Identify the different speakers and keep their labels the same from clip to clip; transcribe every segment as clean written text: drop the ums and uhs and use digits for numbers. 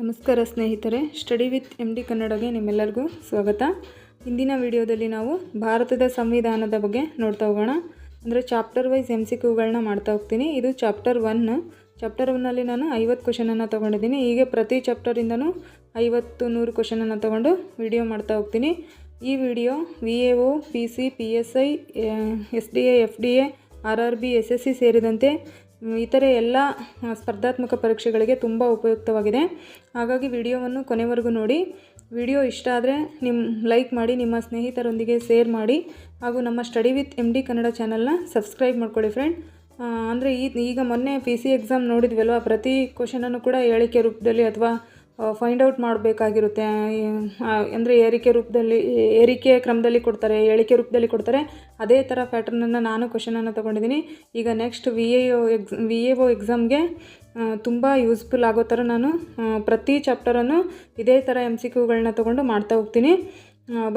Speaker 1: ನಮಸ್ಕಾರ ಸ್ನೇಹಿತರೆ, study with MD ಕನ್ನಡಗೆ ನಿಮ್ಮೆಲ್ಲರಿಗೂ ಸ್ವಾಗತ. ಇಂದಿನ ವಿಡಿಯೋದಲ್ಲಿ ನಾವು ಭಾರತದ ಸಂವಿಧಾನದ ಬಗ್ಗೆ ನೋಡ್ತಾ ಹೋಗೋಣ. ಅಂದರೆ ಚಾಪ್ಟರ್ ವೈಸ್ MCQಗಳನ್ನ ಮಾಡ್ತಾ ಹೋಗ್ತೀನಿ. ಇದು ಚಾಪ್ಟರ್ 1. ಚಾಪ್ಟರ್ 1ನಲ್ಲಿ ನಾನು 50 ಕ್ವಶನನ್ನು ತೊಗೊಂಡಿದ್ದೀನಿ. ಹೀಗೆ ಪ್ರತಿ ಚಾಪ್ಟರಿಂದನೂ 50-100 ಕ್ವಶನನ್ನು ತೊಗೊಂಡು ವಿಡಿಯೋ ಮಾಡ್ತಾ ಹೋಗ್ತೀನಿ. ಈ video VAO, PC, PSI, SDA, FDA, RRB, SSC ಸೇರಿದಂತೆ ಇತರೆ ಎಲ್ಲ ಸ್ಪರ್ಧಾತ್ಮಕ ಪರೀಕ್ಷೆಗಳಿಗೆ ತುಂಬ ಉಪಯುಕ್ತವಾಗಿದೆ. ಹಾಗಾಗಿ ವಿಡಿಯೋವನ್ನು ಕೊನೆವರೆಗೂ ನೋಡಿ. ವಿಡಿಯೋ ಇಷ್ಟ ಆದರೆ ಲೈಕ್ ಮಾಡಿ, ನಿಮ್ಮ ಸ್ನೇಹಿತರೊಂದಿಗೆ ಶೇರ್ ಮಾಡಿ, ಹಾಗೂ ನಮ್ಮ ಸ್ಟಡಿ ವಿತ್ MD ಕನ್ನಡ ಚಾನಲ್ನ ಸಬ್ಸ್ಕ್ರೈಬ್ ಮಾಡ್ಕೊಳ್ಳಿ ಫ್ರೆಂಡ್. ಅಂದರೆ ಈಗ ಮೊನ್ನೆ PC ಎಕ್ಸಾಮ್ ನೋಡಿದ್ವಲ್ವ, ಪ್ರತಿ ಕ್ವಶನನ್ನು ಕೂಡ ಹೇಳಿಕೆ ರೂಪದಲ್ಲಿ ಅಥವಾ ಫೈಂಡ್ ಔಟ್ ಮಾಡಬೇಕಾಗಿರುತ್ತೆ. ಅಂದರೆ ಏರಿಕೆ ಕ್ರಮದಲ್ಲಿ ಕೊಡ್ತಾರೆ, ಹೇಳಿಕೆ ರೂಪದಲ್ಲಿ ಕೊಡ್ತಾರೆ. ಅದೇ ಥರ ಪ್ಯಾಟರ್ನನ್ನು ನಾನು ಕ್ವಶನನ್ನು ತೊಗೊಂಡಿದ್ದೀನಿ. ಈಗ ನೆಕ್ಸ್ಟ್ VAO ಎಕ್ಸಾಮ್ಗೆ ತುಂಬ ಯೂಸ್ಫುಲ್ ಆಗೋ ಥರ ನಾನು ಪ್ರತಿ ಚಾಪ್ಟರನ್ನು ಇದೇ ಥರ MCQಗಳನ್ನ ತೊಗೊಂಡು ಮಾಡ್ತಾ ಹೋಗ್ತೀನಿ.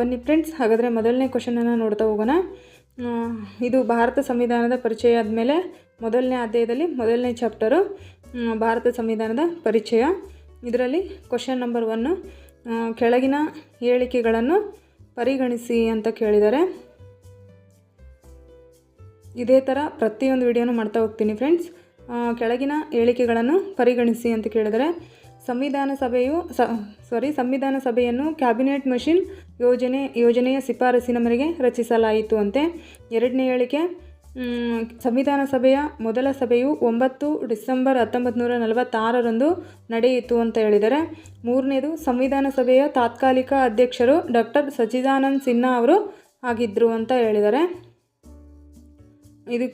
Speaker 1: ಬನ್ನಿ ಫ್ರೆಂಡ್ಸ್, ಹಾಗಾದರೆ ಮೊದಲನೇ ಕ್ವಶನನ್ನು ನೋಡ್ತಾ ಹೋಗೋಣ. ಇದು ಭಾರತ ಸಂವಿಧಾನದ ಪರಿಚಯ ಆದಮೇಲೆ ಮೊದಲನೇ ಅಧ್ಯಾಯದಲ್ಲಿ ಮೊದಲನೇ ಚಾಪ್ಟರು ಭಾರತ ಸಂವಿಧಾನದ ಪರಿಚಯ. ಇದರಲ್ಲಿ ಕ್ವಶನ್ ನಂಬರ್ 1, ಕೆಳಗಿನ ಹೇಳಿಕೆಗಳನ್ನು ಪರಿಗಣಿಸಿ ಅಂತ ಕೇಳಿದ್ದಾರೆ. ಇದೇ ಥರ ಪ್ರತಿಯೊಂದು ವಿಡಿಯೋನು ಮಾಡ್ತಾ ಹೋಗ್ತೀನಿ ಫ್ರೆಂಡ್ಸ್. ಕೆಳಗಿನ ಹೇಳಿಕೆಗಳನ್ನು ಪರಿಗಣಿಸಿ ಅಂತ ಕೇಳಿದರೆ, ಸಂವಿಧಾನ ಸಭೆಯನ್ನು ಕ್ಯಾಬಿನೆಟ್ ಮಿಷನ್ ಯೋಜನೆಯ ಶಿಫಾರಸಿನ ಮೇರೆಗೆ ರಚಿಸಲಾಯಿತು ಅಂತೆ. ಎರಡನೇ ಹೇಳಿಕೆ, ಸಂವಿಧಾನ ಸಭೆಯ ಮೊದಲ ಸಭೆಯು 9 ಡಿಸೆಂಬರ್ 1946ರಂದು ನಡೆಯಿತು ಅಂತ ಹೇಳಿದ್ದಾರೆ. ಮೂರನೇದು, ಸಂವಿಧಾನ ಸಭೆಯ ತಾತ್ಕಾಲಿಕ ಅಧ್ಯಕ್ಷರು ಡಾಕ್ಟರ್ ಸಚ್ಚಿದಾನಂದ ಸಿನ್ಹಾ ಅವರು ಆಗಿದ್ದರು ಅಂತ ಹೇಳಿದ್ದಾರೆ. ಇದು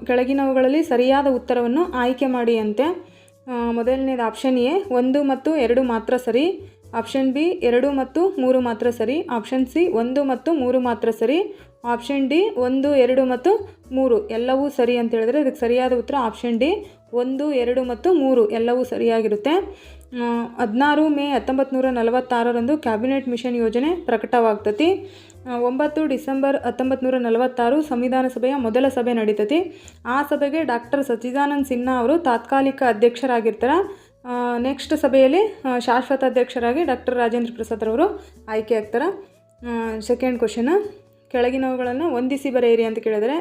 Speaker 1: ಕೆಳಗಿನವುಗಳಲ್ಲಿ ಸರಿಯಾದ ಉತ್ತರವನ್ನು ಆಯ್ಕೆ ಮಾಡಿ ಅಂತೆ. ಮೊದಲನೇದು ಆಪ್ಷನ್ A 1 ಮತ್ತು 2 ಮಾತ್ರ ಸರಿ, ಆಪ್ಷನ್ B 2 ಮತ್ತು 3 ಮಾತ್ರ ಸರಿ, ಆಪ್ಷನ್ C 1 ಮತ್ತು 3 ಮಾತ್ರ ಸರಿ, ಆಪ್ಷನ್ D 1, 2 ಮತ್ತು 3 ಎಲ್ಲವೂ ಸರಿ ಅಂತ ಹೇಳಿದ್ರೆ ಇದಕ್ಕೆ ಸರಿಯಾದ ಉತ್ತರ ಆಪ್ಷನ್ D 1, 2 ಮತ್ತು 3 ಎಲ್ಲವೂ ಸರಿಯಾಗಿರುತ್ತೆ. 16 ಮೇ 1946ರಂದು ಕ್ಯಾಬಿನೆಟ್ ಮಿಷನ್ ಯೋಜನೆ ಪ್ರಕಟವಾಗ್ತತಿ. 9 ಡಿಸೆಂಬರ್ 1946 ಸಂವಿಧಾನ ಸಭೆಯ ಮೊದಲ ಸಭೆ ನಡೀತತಿ. ಆ ಸಭೆಗೆ ಡಾಕ್ಟರ್ ಸಚ್ಚಿದಾನಂದ ಸಿನ್ಹಾ ಅವರು ತಾತ್ಕಾಲಿಕ ಅಧ್ಯಕ್ಷರಾಗಿರ್ತಾರೆ. ನೆಕ್ಸ್ಟ್ ಸಭೆಯಲ್ಲಿ ಶಾಶ್ವತ ಅಧ್ಯಕ್ಷರಾಗಿ ಡಾಕ್ಟರ್ ರಾಜೇಂದ್ರ ಪ್ರಸಾದ್ ಅವರು ಆಯ್ಕೆ ಆಗ್ತಾರೆ. ಸೆಕೆಂಡ್ ಕ್ವಶನ್, ಕೆಳಗಿನವುಗಳನ್ನು ಹೊಂದಿಸಿ ಬರೆಯಿರಿ ಅಂತ ಕೇಳಿದರೆ,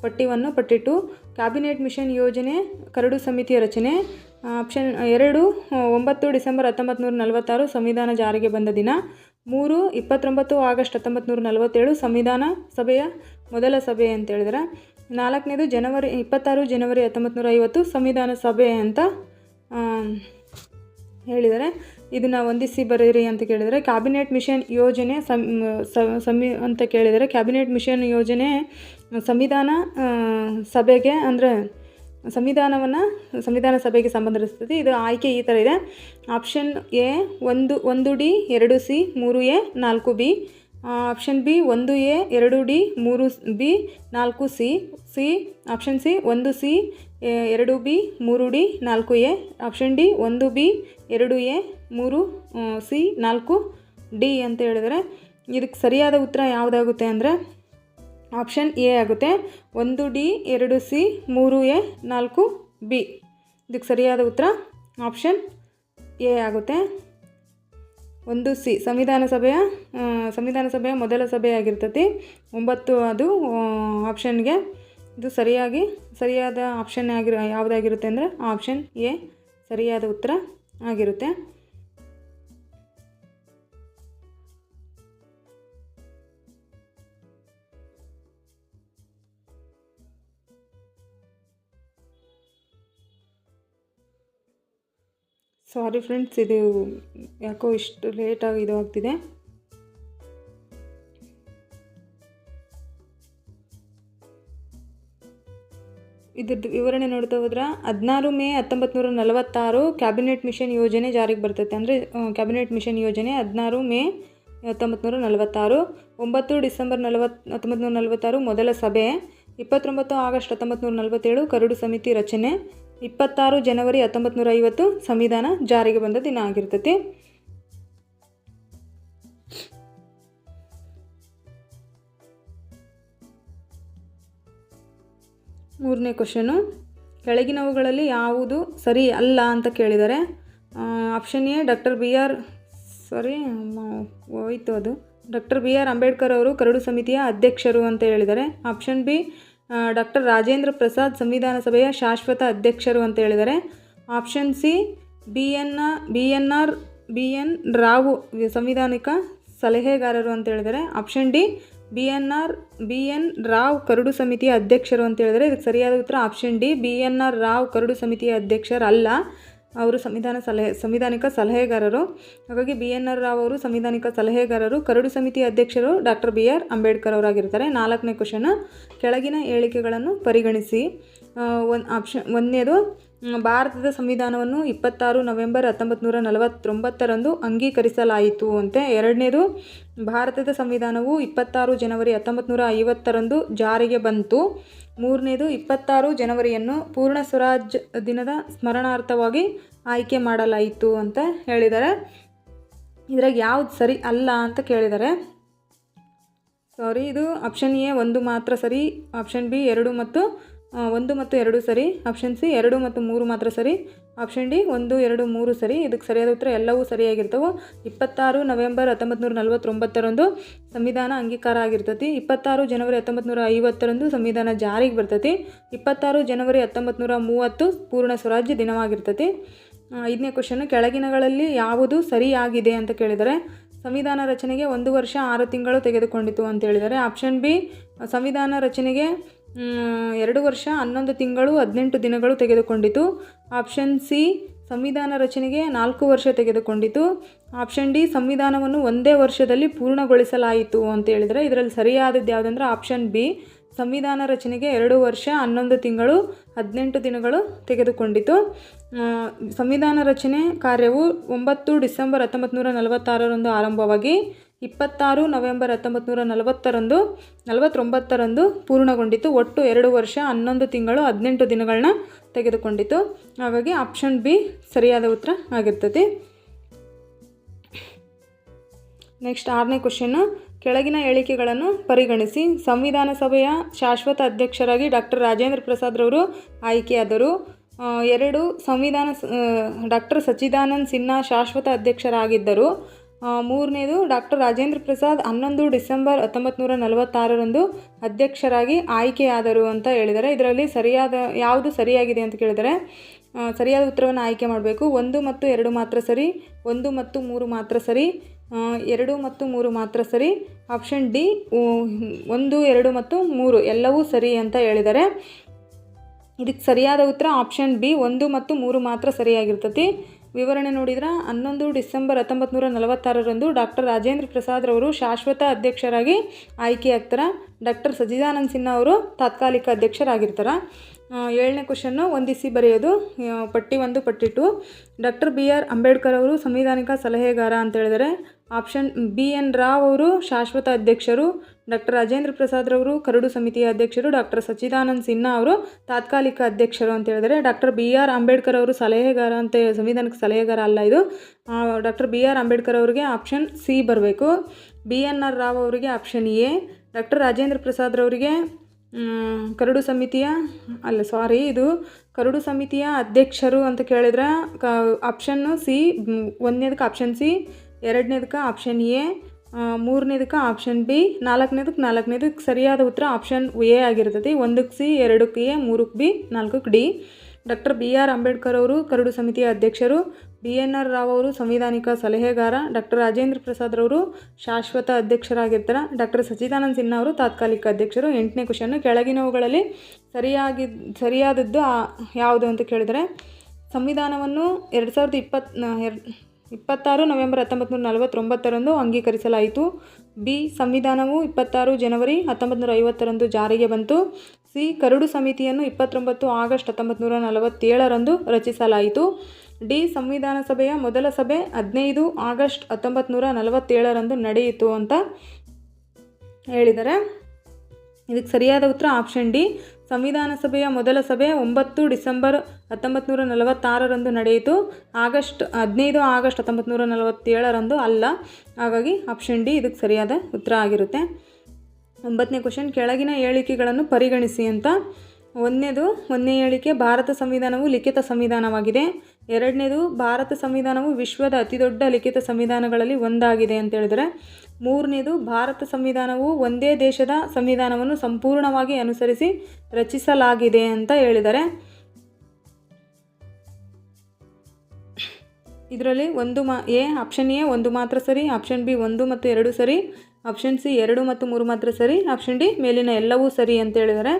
Speaker 1: ಪಟ್ಟಿ 1, ಪಟ್ಟಿ 2, ಕ್ಯಾಬಿನೆಟ್ ಮಿಷನ್ ಯೋಜನೆ ಕರಡು ಸಮಿತಿಯ ರಚನೆ. ಆಪ್ಷನ್ 2, 9 ಡಿಸೆಂಬರ್ 1946 ಸಂವಿಧಾನ ಜಾರಿಗೆ ಬಂದ ದಿನ. 3, 29 ಆಗಸ್ಟ್ 1947 ಸಂವಿಧಾನ ಸಭೆಯ ಮೊದಲ ಸಭೆ ಅಂತ ಹೇಳಿದರೆ. 4ನೇದು 26 ಜನವರಿ 1950 ಸಂವಿಧಾನ ಸಭೆ ಅಂತ ಹೇಳಿದರೆ. ಇದನ್ನು ಹೊಂದಿಸಿ ಬರೆಯಿರಿ ಅಂತ ಕೇಳಿದರೆ, ಕ್ಯಾಬಿನೆಟ್ ಮಿಷನ್ ಯೋಜನೆ ಅಂತ ಕೇಳಿದರೆ, ಕ್ಯಾಬಿನೆಟ್ ಮಿಷನ್ ಯೋಜನೆ ಸಂವಿಧಾನ ಸಭೆಗೆ ಅಂದರೆ ಸಂವಿಧಾನ ಸಭೆಗೆ ಸಂಬಂಧಿಸ್ತದೆ. ಇದು ಆಯ್ಕೆ ಈ ಥರ ಇದೆ. Option A 1D 2C 3A 4B, option B 1A 2D 3B 4C, option C 1C 2B 3D 4A, option D 1B 2A 3C 4D ಅಂತ ಹೇಳಿದರೆ ಇದಕ್ಕೆ ಸರಿಯಾದ ಉತ್ತರ ಯಾವುದಾಗುತ್ತೆ ಅಂದರೆ ಆಪ್ಷನ್ A ಆಗುತ್ತೆ. 1D 2C 3A 4B ಇದಕ್ಕೆ ಸರಿಯಾದ ಉತ್ತರ ಆಪ್ಷನ್ A ಆಗುತ್ತೆ. 1C ಸಂವಿಧಾನ ಸಭೆಯ ಮೊದಲ ಸಭೆ ಆಗಿರ್ತತಿ. 9 ಅದು ಆಪ್ಷನ್ಗೆ ಇದು ಸರಿಯಾದ ಆಪ್ಷನ್ ಯಾವುದಾಗಿರುತ್ತೆ ಅಂದರೆ ಆಪ್ಷನ್ A ಸರಿಯಾದ ಉತ್ತರ ಆಗಿರುತ್ತೆ. ಸಾರಿ ಫ್ರೆಂಡ್ಸ್, ಇದು ಯಾಕೋ ಇಷ್ಟು ಲೇಟಾಗಿ ಇದು ಆಗ್ತಿದೆ. ಇದ್ರದ್ದು ವಿವರಣೆ ನೋಡ್ತಾ ಹೋದ್ರೆ, 16 ಮೇ 1946 ಕ್ಯಾಬಿನೆಟ್ ಮಿಷನ್ ಯೋಜನೆ ಜಾರಿಗೆ ಬರ್ತೈತೆ. ಅಂದರೆ ಕ್ಯಾಬಿನೆಟ್ ಮಿಷನ್ ಯೋಜನೆ 16 ಮೇ 1946. 9 ಡಿಸೆಂಬರ್ 1946 ಮೊದಲ ಸಭೆ. 29 ಆಗಸ್ಟ್ 1947 ಕರಡು ಸಮಿತಿ ರಚನೆ. 26 ಜನವರಿ 1950 ಸಂವಿಧಾನ ಜಾರಿಗೆ ಬಂದ ದಿನ ಆಗಿರ್ತೈತಿ. ಮೂರನೇ ಕ್ವಶನು, ಕೆಳಗಿನವುಗಳಲ್ಲಿ ಯಾವುದು ಸರಿ ಅಲ್ಲ ಅಂತ ಕೇಳಿದ್ದಾರೆ. Option A doctor B or ಹೋಯಿತು ಅದು ಡಾಕ್ಟರ್ ಬಿ ಆರ್ ಅಂಬೇಡ್ಕರ್ ಅವರು ಕರಡು ಸಮಿತಿಯ ಅಧ್ಯಕ್ಷರು ಅಂತ ಹೇಳಿದ್ದಾರೆ. Option B doctor Rajendra Prasad ಸಂವಿಧಾನ ಸಭೆಯ ಶಾಶ್ವತ ಅಧ್ಯಕ್ಷರು ಅಂತ ಹೇಳಿದ್ದಾರೆ. Option C B N Rao ಸಂವಿಧಾನಿಕ ಸಲಹೆಗಾರರು ಅಂತ ಹೇಳಿದ್ದಾರೆ. Option D B N Rao ಕರಡು ಸಮಿತಿಯ ಅಧ್ಯಕ್ಷರು ಅಂತ ಹೇಳಿದರೆ. ಇದಕ್ಕೆ ಸರಿಯಾದ ಉತ್ತರ option D B N R Rao ಕರಡು ಸಮಿತಿಯ ಅಧ್ಯಕ್ಷರಲ್ಲ, ಅವರು ಸಂವಿಧಾನಿಕ ಸಲಹೆಗಾರರು. ಹಾಗಾಗಿ ಬಿ ಎನ್ ಆರ್ ರಾವ್ ಅವರು ಸಂವಿಧಾನಿಕ ಸಲಹೆಗಾರರು. ಕರಡು ಸಮಿತಿಯ ಅಧ್ಯಕ್ಷರು ಡಾಕ್ಟರ್ ಬಿ ಆರ್ ಅಂಬೇಡ್ಕರ್ ಅವರಾಗಿರ್ತಾರೆ. 4ನೇ ಕ್ವಶನ್, ಕೆಳಗಿನ ಹೇಳಿಕೆಗಳನ್ನು ಪರಿಗಣಿಸಿ. ಒಂದನೇದು, ಭಾರತದ ಸಂವಿಧಾನವನ್ನು 26 ನವೆಂಬರ್ 1949 ಅಂಗೀಕರಿಸಲಾಯಿತು ಅಂತೆ. ಎರಡನೇದು, ಭಾರತದ ಸಂವಿಧಾನವು 26 ಜನವರಿ 1950 ಜಾರಿಗೆ ಬಂತು. ಮೂರನೇದು, 26 ಜನವರಿಯನ್ನು ಪೂರ್ಣ ಸ್ವರಾಜ್ ದಿನದ ಸ್ಮರಣಾರ್ಥವಾಗಿ ಆಯ್ಕೆ ಮಾಡಲಾಯಿತು ಅಂತ ಹೇಳಿದ್ದಾರೆ. ಇದ್ರಾಗ ಯಾವ್ದು ಸರಿ ಅಲ್ಲ ಅಂತ ಕೇಳಿದ್ದಾರೆ. ಇದು ಆಪ್ಷನ್ ಎ 1 ಮಾತ್ರ ಸರಿ, ಆಪ್ಷನ್ ಬಿ 1 ಮತ್ತು 2 ಸರಿ, ಆಪ್ಷನ್ ಸಿ 2 ಮತ್ತು 3 ಮಾತ್ರ ಸರಿ, ಆಪ್ಷನ್ ಡಿ 1, 2, 3 ಸರಿ. ಇದಕ್ಕೆ ಸರಿಯಾದ ಉತ್ತರ ಎಲ್ಲವೂ ಸರಿಯಾಗಿರ್ತವೆ. 26 ನವೆಂಬರ್ 1949 ಸಂವಿಧಾನ ಅಂಗೀಕಾರ ಆಗಿರ್ತೈತಿ. 26 ಜನವರಿ 1950 ಸಂವಿಧಾನ ಜಾರಿಗೆ ಬರ್ತೈತಿ. 26 ಜನವರಿ 1930 ಪೂರ್ಣ ಸ್ವರಾಜ್ಯ ದಿನವಾಗಿರ್ತೈತಿ. 5ನೇ ಕ್ವಶನ್, ಕೆಳಗಿನಗಳಲ್ಲಿ ಯಾವುದು ಸರಿಯಾಗಿದೆ ಅಂತ ಕೇಳಿದರೆ. ಸಂವಿಧಾನ ರಚನೆಗೆ 1 ವರ್ಷ 6 ತಿಂಗಳು ತೆಗೆದುಕೊಂಡಿತು ಅಂತ ಹೇಳಿದ್ದಾರೆ. ಆಪ್ಷನ್ ಬಿ ಸಂವಿಧಾನ ರಚನೆಗೆ 2 ವರ್ಷ 11 ತಿಂಗಳು 18 ದಿನಗಳು ತೆಗೆದುಕೊಂಡಿತು. ಆಪ್ಷನ್ ಸಿ ಸಂವಿಧಾನ ರಚನೆಗೆ 4 ವರ್ಷ ತೆಗೆದುಕೊಂಡಿತು. ಆಪ್ಷನ್ ಡಿ ಸಂವಿಧಾನವನ್ನು 1 ವರ್ಷದಲ್ಲಿ ಪೂರ್ಣಗೊಳಿಸಲಾಯಿತು ಅಂತ ಹೇಳಿದರೆ. ಇದರಲ್ಲಿ ಸರಿಯಾದದ್ದು ಯಾವುದಂದ್ರೆ ಆಪ್ಷನ್ ಬಿ ಸಂವಿಧಾನ ರಚನೆಗೆ 2 ವರ್ಷ 11 ತಿಂಗಳು 18 ದಿನಗಳು ತೆಗೆದುಕೊಂಡಿತು. ಸಂವಿಧಾನ ರಚನೆ ಕಾರ್ಯವು 9 ಡಿಸೆಂಬರ್ 1946 ಆರಂಭವಾಗಿ 26 ನವೆಂಬರ್ 1949 ಪೂರ್ಣಗೊಂಡಿತು. ಒಟ್ಟು 2 ವರ್ಷ 11 ತಿಂಗಳು 18 ದಿನಗಳನ್ನ ತೆಗೆದುಕೊಂಡಿತು. ಹಾಗಾಗಿ ಆಪ್ಷನ್ ಬಿ ಸರಿಯಾದ ಉತ್ತರ ಆಗಿರ್ತದೆ. ನೆಕ್ಸ್ಟ್ 6ನೇ ಕ್ವಶನ್ನು, ಕೆಳಗಿನ ಹೇಳಿಕೆಗಳನ್ನು ಪರಿಗಣಿಸಿ. ಸಂವಿಧಾನ ಸಭೆಯ ಶಾಶ್ವತ ಅಧ್ಯಕ್ಷರಾಗಿ ಡಾಕ್ಟರ್ ರಾಜೇಂದ್ರ ಪ್ರಸಾದ್ ರವರು ಆಯ್ಕೆಯಾದರು. 2 ಡಾಕ್ಟರ್ ಸಚ್ಚಿದಾನಂದ್ ಸಿನ್ಹಾ ಶಾಶ್ವತ ಅಧ್ಯಕ್ಷರಾಗಿದ್ದರು. 3ನೇದು ಡಾಕ್ಟರ್ ರಾಜೇಂದ್ರ ಪ್ರಸಾದ್ 11 ಡಿಸೆಂಬರ್ 1946 ಅಧ್ಯಕ್ಷರಾಗಿ ಆಯ್ಕೆಯಾದರು ಅಂತ ಹೇಳಿದ್ದಾರೆ. ಇದರಲ್ಲಿ ಯಾವುದು ಸರಿಯಾಗಿದೆ ಅಂತ ಕೇಳಿದರೆ ಸರಿಯಾದ ಉತ್ತರವನ್ನು ಆಯ್ಕೆ ಮಾಡಬೇಕು. 1 ಮತ್ತು 2 ಮಾತ್ರ ಸರಿ, 1 ಮತ್ತು 3 ಮಾತ್ರ ಸರಿ, 2 ಮತ್ತು 3 ಮಾತ್ರ ಸರಿ. ಆಪ್ಷನ್ ಡಿ 1, 2 ಮತ್ತು 3 ಎಲ್ಲವೂ ಸರಿ ಅಂತ ಹೇಳಿದ್ದಾರೆ. ಇದಕ್ಕೆ ಸರಿಯಾದ ಉತ್ತರ ಆಪ್ಷನ್ ಬಿ 1 ಮತ್ತು 3 ಮಾತ್ರ ಸರಿಯಾಗಿರ್ತತಿ. ವಿವರಣೆ ನೋಡಿದ್ರೆ 11 ಡಿಸೆಂಬರ್ 1946 ಡಾಕ್ಟರ್ ರಾಜೇಂದ್ರ ಪ್ರಸಾದ್ ರವರು ಶಾಶ್ವತ ಅಧ್ಯಕ್ಷರಾಗಿ ಆಯ್ಕೆಯಾಗ್ತಾರೆ. ಡಾಕ್ಟರ್ ಸಚ್ಚಿದಾನಂದ್ ಸಿನ್ಹಾ ಅವರು ತಾತ್ಕಾಲಿಕ ಅಧ್ಯಕ್ಷರಾಗಿರ್ತಾರೆ. 7ನೇ ಕ್ವಶನ್ನು, ಹೊಂದಿಸಿ ಬರೆಯೋದು. ಪಟ್ಟಿ 1 ಪಟ್ಟಿ 2. ಡಾಕ್ಟರ್ ಬಿ ಆರ್ ಅಂಬೇಡ್ಕರ್ ಅವರು ಸಂವಿಧಾನಿಕ ಸಲಹೆಗಾರ ಅಂತ ಹೇಳಿದರೆ. ಆಪ್ಷನ್ ಬಿ ಎನ್ ರಾವ್ ಅವರು ಶಾಶ್ವತ ಅಧ್ಯಕ್ಷರು. ಡಾಕ್ಟರ್ ರಾಜೇಂದ್ರ ಪ್ರಸಾದ್ ರವರು ಕರಡು ಸಮಿತಿಯ ಅಧ್ಯಕ್ಷರು. ಡಾಕ್ಟರ್ ಸಚ್ಚಿದಾನಂದ್ ಸಿನ್ಹಾ ಅವರು ತಾತ್ಕಾಲಿಕ ಅಧ್ಯಕ್ಷರು ಅಂತ ಹೇಳಿದರೆ. ಡಾಕ್ಟರ್ ಬಿ ಆರ್ ಅಂಬೇಡ್ಕರ್ ಅವರು ಸಲಹೆಗಾರ ಅಂತ ಸಂವಿಧಾನಿಕ ಸಲಹೆಗಾರ ಅಲ್ಲ ಇದು. ಡಾಕ್ಟರ್ ಬಿ ಆರ್ ಅಂಬೇಡ್ಕರ್ ಅವರಿಗೆ ಆಪ್ಷನ್ ಸಿ ಬರಬೇಕು. ಬಿ ಎನ್ ಆರ್ ರಾವ್ ಅವರಿಗೆ option A. Doctor Rajendra Prasad ರವರಿಗೆ ಕರಡು ಸಮಿತಿಯ ಇದು ಕರಡು ಸಮಿತಿಯ ಅಧ್ಯಕ್ಷರು ಅಂತ ಕೇಳಿದ್ರೆ ಆಪ್ಷನ್ನು ಸಿ. 1ನೇದಕ್ಕೆ ಆಪ್ಷನ್ ಸಿ, 2ನೇದಕ್ಕೆ ಆಪ್ಷನ್ ಎ, 3ನೇದಕ್ಕೆ ಆಪ್ಷನ್ ಬಿ, 4ನೇದಕ್ಕೆ ಸರಿಯಾದ ಉತ್ತರ ಆಪ್ಷನ್ ಎ ಆಗಿರ್ತದೆ. 1ಕ್ಕೆ ಸಿ, 2ಕ್ಕೆ ಎ, 3ಕ್ಕೆ ಬಿ, 4ಕ್ಕೆ D. Doctor B R Ambedkar ಅವರು ಕರಡು ಸಮಿತಿಯ ಅಧ್ಯಕ್ಷರು. ಬಿ ಎನ್ ಆರ್ ರಾವ್ ಅವರು ಸಂವಿಧಾನಿಕ ಸಲಹೆಗಾರ. ಡಾಕ್ಟರ್ ರಾಜೇಂದ್ರ ಪ್ರಸಾದ್ ರವರು ಶಾಶ್ವತ ಅಧ್ಯಕ್ಷರಾಗಿರ್ತಾರೆ. ಡಾಕ್ಟರ್ ಸಚ್ಚಿದಾನಂದ್ ಸಿನ್ಹಾ ಅವರು ತಾತ್ಕಾಲಿಕ ಅಧ್ಯಕ್ಷರು. 8ನೇ ಕ್ವಶನ್ನು, ಕೆಳಗಿನವುಗಳಲ್ಲಿ ಸರಿಯಾದದ್ದು ಯಾವುದು ಅಂತ ಕೇಳಿದರೆ ಸಂವಿಧಾನವನ್ನು 26 ನವೆಂಬರ್ 1949 ಅಂಗೀಕರಿಸಲಾಯಿತು. ಬಿ ಸಂವಿಧಾನವು 26 ಜನವರಿ 1950 ಜಾರಿಗೆ ಬಂತು. ಸಿ ಕರಡು ಸಮಿತಿಯನ್ನು 29 ಆಗಸ್ಟ್ 1947 ರಚಿಸಲಾಯಿತು. ಡಿ ಸಂವಿಧಾನ ಸಭೆಯ ಮೊದಲ ಸಭೆ 15 ಆಗಸ್ಟ್ 1947 ನಡೆಯಿತು ಅಂತ ಹೇಳಿದ್ದಾರೆ. ಇದಕ್ಕೆ ಸರಿಯಾದ ಉತ್ತರ ಆಪ್ಷನ್ ಡಿ ಸಂವಿಧಾನ ಸಭೆಯ ಮೊದಲ ಸಭೆ 9 ಡಿಸೆಂಬರ್ 1946 ನಡೆಯಿತು. 15 ಆಗಸ್ಟ್ 1947 ಅಲ್ಲ. ಹಾಗಾಗಿ ಆಪ್ಷನ್ ಡಿ ಇದಕ್ಕೆ ಸರಿಯಾದ ಉತ್ತರ ಆಗಿರುತ್ತೆ. 9ನೇ ಕ್ವಶನ್, ಕೆಳಗಿನ ಹೇಳಿಕೆಗಳನ್ನು ಪರಿಗಣಿಸಿ ಅಂತ. 1ನೇ ಹೇಳಿಕೆ, ಭಾರತ ಸಂವಿಧಾನವು ಲಿಖಿತ ಸಂವಿಧಾನವಾಗಿದೆ. ಎರಡನೇದು ಭಾರತ ಸಂವಿಧಾನವು ವಿಶ್ವದ ಅತಿದೊಡ್ಡ ಲಿಖಿತ ಸಂವಿಧಾನಗಳಲ್ಲಿ ಒಂದಾಗಿದೆ ಅಂತ ಹೇಳಿದರೆ. ಮೂರನೇದು ಭಾರತ ಸಂವಿಧಾನವು ಒಂದೇ ದೇಶದ ಸಂವಿಧಾನವನ್ನು ಸಂಪೂರ್ಣವಾಗಿ ಅನುಸರಿಸಿ ರಚಿಸಲಾಗಿದೆ ಅಂತ ಹೇಳಿದ್ದಾರೆ. ಇದರಲ್ಲಿ ಆಪ್ಷನ್ ಎ ಒಂದು ಮಾತ್ರ ಸರಿ, ಆಪ್ಷನ್ ಬಿ 1 ಮತ್ತು 2 ಸರಿ, ಆಪ್ಷನ್ ಸಿ 2 ಮತ್ತು 3 ಮಾತ್ರ ಸರಿ, ಆಪ್ಷನ್ ಡಿ ಮೇಲಿನ ಎಲ್ಲವೂ ಸರಿ ಅಂತ ಹೇಳಿದ್ದಾರೆ.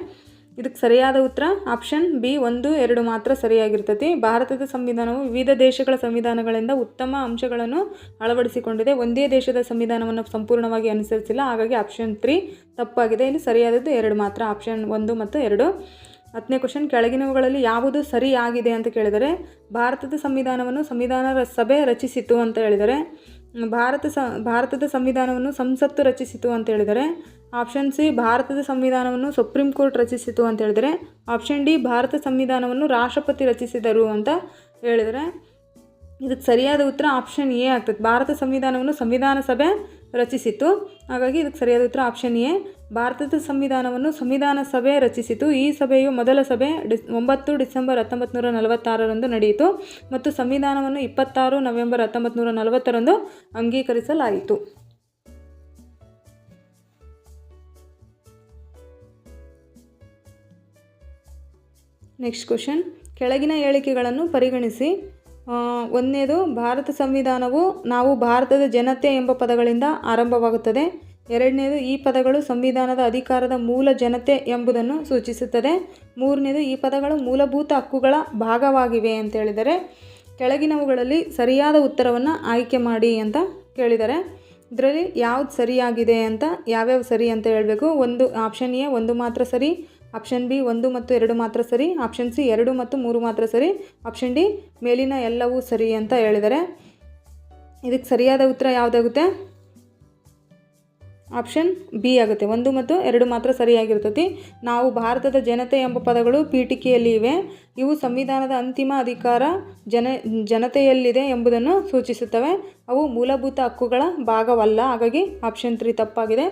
Speaker 1: ಇದಕ್ಕೆ ಸರಿಯಾದ ಉತ್ತರ ಆಪ್ಷನ್ ಬಿ 1, 2 ಮಾತ್ರ ಸರಿಯಾಗಿರ್ತೈತಿ. ಭಾರತದ ಸಂವಿಧಾನವು ವಿವಿಧ ದೇಶಗಳ ಸಂವಿಧಾನಗಳಿಂದ ಉತ್ತಮ ಅಂಶಗಳನ್ನು ಅಳವಡಿಸಿಕೊಂಡಿದೆ. ಒಂದೇ ದೇಶದ ಸಂವಿಧಾನವನ್ನು ಸಂಪೂರ್ಣವಾಗಿ ಅನುಸರಿಸಿಲ್ಲ. ಹಾಗಾಗಿ ಆಪ್ಷನ್ 3 ತಪ್ಪಾಗಿದೆ. ಇಲ್ಲಿ ಸರಿಯಾದದ್ದು 2 ಮಾತ್ರ, ಆಪ್ಷನ್ 1 ಮತ್ತು 2. 10ನೇ ಕ್ವಶನ್, ಕೆಳಗಿನವುಗಳಲ್ಲಿ ಯಾವುದು ಸರಿಯಾಗಿದೆ ಅಂತ ಕೇಳಿದರೆ. ಭಾರತದ ಸಂವಿಧಾನವನ್ನು ಸಂವಿಧಾನ ಸಭೆ ರಚಿಸಿತು ಅಂತ ಹೇಳಿದರೆ. ಭಾರತದ ಸಂವಿಧಾನವನ್ನು ಸಂಸತ್ತು ರಚಿಸಿತು ಅಂತ ಹೇಳಿದರೆ. ಆಪ್ಷನ್ ಸಿ ಭಾರತದ ಸಂವಿಧಾನವನ್ನು ಸುಪ್ರೀಂ ಕೋರ್ಟ್ ರಚಿಸಿತು ಅಂತ ಹೇಳಿದರೆ. ಆಪ್ಷನ್ ಡಿ ಭಾರತ ಸಂವಿಧಾನವನ್ನು ರಾಷ್ಟ್ರಪತಿ ರಚಿಸಿದರು ಅಂತ ಹೇಳಿದರೆ. ಇದಕ್ಕೆ ಸರಿಯಾದ ಉತ್ತರ ಆಪ್ಷನ್ ಎ ಆಗ್ತದೆ. ಭಾರತ ಸಂವಿಧಾನವನ್ನು ಸಂವಿಧಾನ ಸಭೆ ರಚಿಸಿತು. ಹಾಗಾಗಿ ಇದಕ್ಕೆ ಸರಿಯಾದ ಉತ್ತರ ಆಪ್ಷನ್ ಎ. ಭಾರತದ ಸಂವಿಧಾನವನ್ನು ಸಂವಿಧಾನ ಸಭೆ ರಚಿಸಿತು. ಈ ಸಭೆಯು ಮೊದಲ ಸಭೆ 9 ಡಿಸೆಂಬರ್ 1946ರಂದು ನಡೆಯಿತು ಮತ್ತು ಸಂವಿಧಾನವನ್ನು 26 ನವೆಂಬರ್ 1940ರಂದು ಅಂಗೀಕರಿಸಲಾಯಿತು. ನೆಕ್ಸ್ಟ್ ಕ್ವಶನ್, ಕೆಳಗಿನ ಹೇಳಿಕೆಗಳನ್ನು ಪರಿಗಣಿಸಿ. ಒಂದನೇದು, ಭಾರತ ಸಂವಿಧಾನವು ನಾವು ಭಾರತದ ಜನತೆ ಎಂಬ ಪದಗಳಿಂದ ಆರಂಭವಾಗುತ್ತದೆ. ಎರಡನೇದು, ಈ ಪದಗಳು ಸಂವಿಧಾನದ ಅಧಿಕಾರದ ಮೂಲ ಜನತೆ ಎಂಬುದನ್ನು ಸೂಚಿಸುತ್ತದೆ. ಮೂರನೇದು, ಈ ಪದಗಳು ಮೂಲಭೂತ ಹಕ್ಕುಗಳ ಭಾಗವಾಗಿವೆ ಅಂತ ಹೇಳಿದರೆ. ಕೆಳಗಿನವುಗಳಲ್ಲಿ ಸರಿಯಾದ ಉತ್ತರವನ್ನು ಆಯ್ಕೆ ಮಾಡಿ ಅಂತ ಕೇಳಿದ್ದಾರೆ. ಇದರಲ್ಲಿ ಯಾವ್ದು ಸರಿಯಾಗಿದೆ ಅಂತ, ಯಾವ್ಯಾವ ಸರಿ ಅಂತ ಹೇಳಬೇಕು. ಆಪ್ಷನ್ ಎ 1 ಮಾತ್ರ ಸರಿ, ಆಪ್ಷನ್ ಬಿ 1 ಮತ್ತು 2 ಮಾತ್ರ ಸರಿ, ಆಪ್ಷನ್ ಸಿ 2 ಮತ್ತು 3 ಮಾತ್ರ ಸರಿ, ಆಪ್ಷನ್ ಡಿ ಮೇಲಿನ ಎಲ್ಲವೂ ಸರಿ ಅಂತ ಹೇಳಿದ್ದಾರೆ. ಇದಕ್ಕೆ ಸರಿಯಾದ ಉತ್ತರ ಯಾವುದಾಗುತ್ತೆ? ಆಪ್ಷನ್ ಬಿ ಆಗುತ್ತೆ. 1 ಮತ್ತು 2 ಮಾತ್ರ ಸರಿಯಾಗಿರ್ತೈತಿ. ನಾವು ಭಾರತದ ಜನತೆ ಎಂಬ ಪದಗಳು ಪೀಠಿಕೆಯಲ್ಲಿ ಇವೆ. ಇವು ಸಂವಿಧಾನದ ಅಂತಿಮ ಅಧಿಕಾರ ಜನತೆಯಲ್ಲಿದೆ ಎಂಬುದನ್ನು ಸೂಚಿಸುತ್ತವೆ. ಅವು ಮೂಲಭೂತ ಹಕ್ಕುಗಳ ಭಾಗವಲ್ಲ. ಹಾಗಾಗಿ ಆಪ್ಷನ್ 3 ತಪ್ಪಾಗಿದೆ.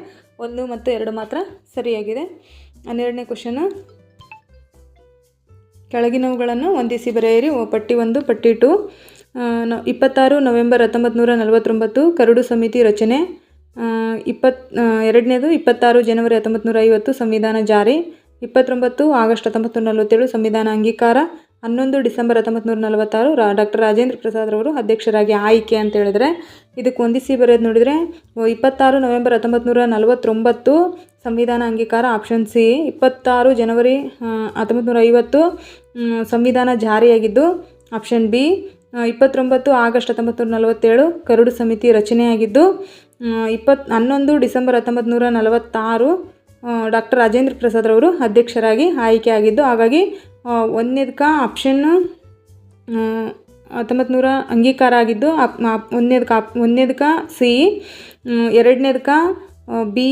Speaker 1: 1 ಮತ್ತು 2 ಮಾತ್ರ ಸರಿಯಾಗಿದೆ. 12ನೇ ಕ್ವಶನ್, ಕೆಳಗಿನವುಗಳನ್ನು ಹೊಂದಿಸಿ ಬರೆಯಿರಿ. ಪಟ್ಟಿ 1, ಪಟ್ಟಿ 2. 26 ನವೆಂಬರ್ 1949 ಕರಡು ಸಮಿತಿ ರಚನೆ. ಎರಡನೇದು 26 ಜನವರಿ 1950 ಸಂವಿಧಾನ ಜಾರಿ. 29 ಆಗಸ್ಟ್ 1947 ಸಂವಿಧಾನ ಅಂಗೀಕಾರ. 11 ಡಿಸೆಂಬರ್ 1946 ಡಾಕ್ಟರ್ ರಾಜೇಂದ್ರ ಪ್ರಸಾದ್ ರವರು ಅಧ್ಯಕ್ಷರಾಗಿ ಆಯ್ಕೆ ಅಂತ ಹೇಳಿದ್ರೆ. ಇದಕ್ಕೆ ಹೊಂದಿಸಿ ಬರೆಯೋದು ನೋಡಿದರೆ 26 ನವೆಂಬರ್ 1949 ಸಂವಿಧಾನ ಅಂಗೀಕಾರ ಆಪ್ಷನ್ ಸಿ. 26 ಜನವರಿ 1950 ಸಂವಿಧಾನ ಜಾರಿಯಾಗಿದ್ದು ಆಪ್ಷನ್ ಬಿ. 29 ಆಗಸ್ಟ್ 1947 ಕರಡು ಸಮಿತಿ ರಚನೆಯಾಗಿದ್ದು 11 ಡಿಸೆಂಬರ್ 1946 ಡಾಕ್ಟರ್ ರಾಜೇಂದ್ರ ಪ್ರಸಾದ್ ರವರು ಅಧ್ಯಕ್ಷರಾಗಿ ಆಯ್ಕೆಯಾಗಿದ್ದು. ಹಾಗಾಗಿ ಒಂದನೇದಕ್ಕೆ ಆಪ್ಷನ್ನು 1900 ಅಂಗೀಕಾರ ಆಗಿದ್ದು ಒಂದನೇದಕ್ಕೆ ಸಿ, ಎರಡನೇದಕ್ಕೆ ಬಿ.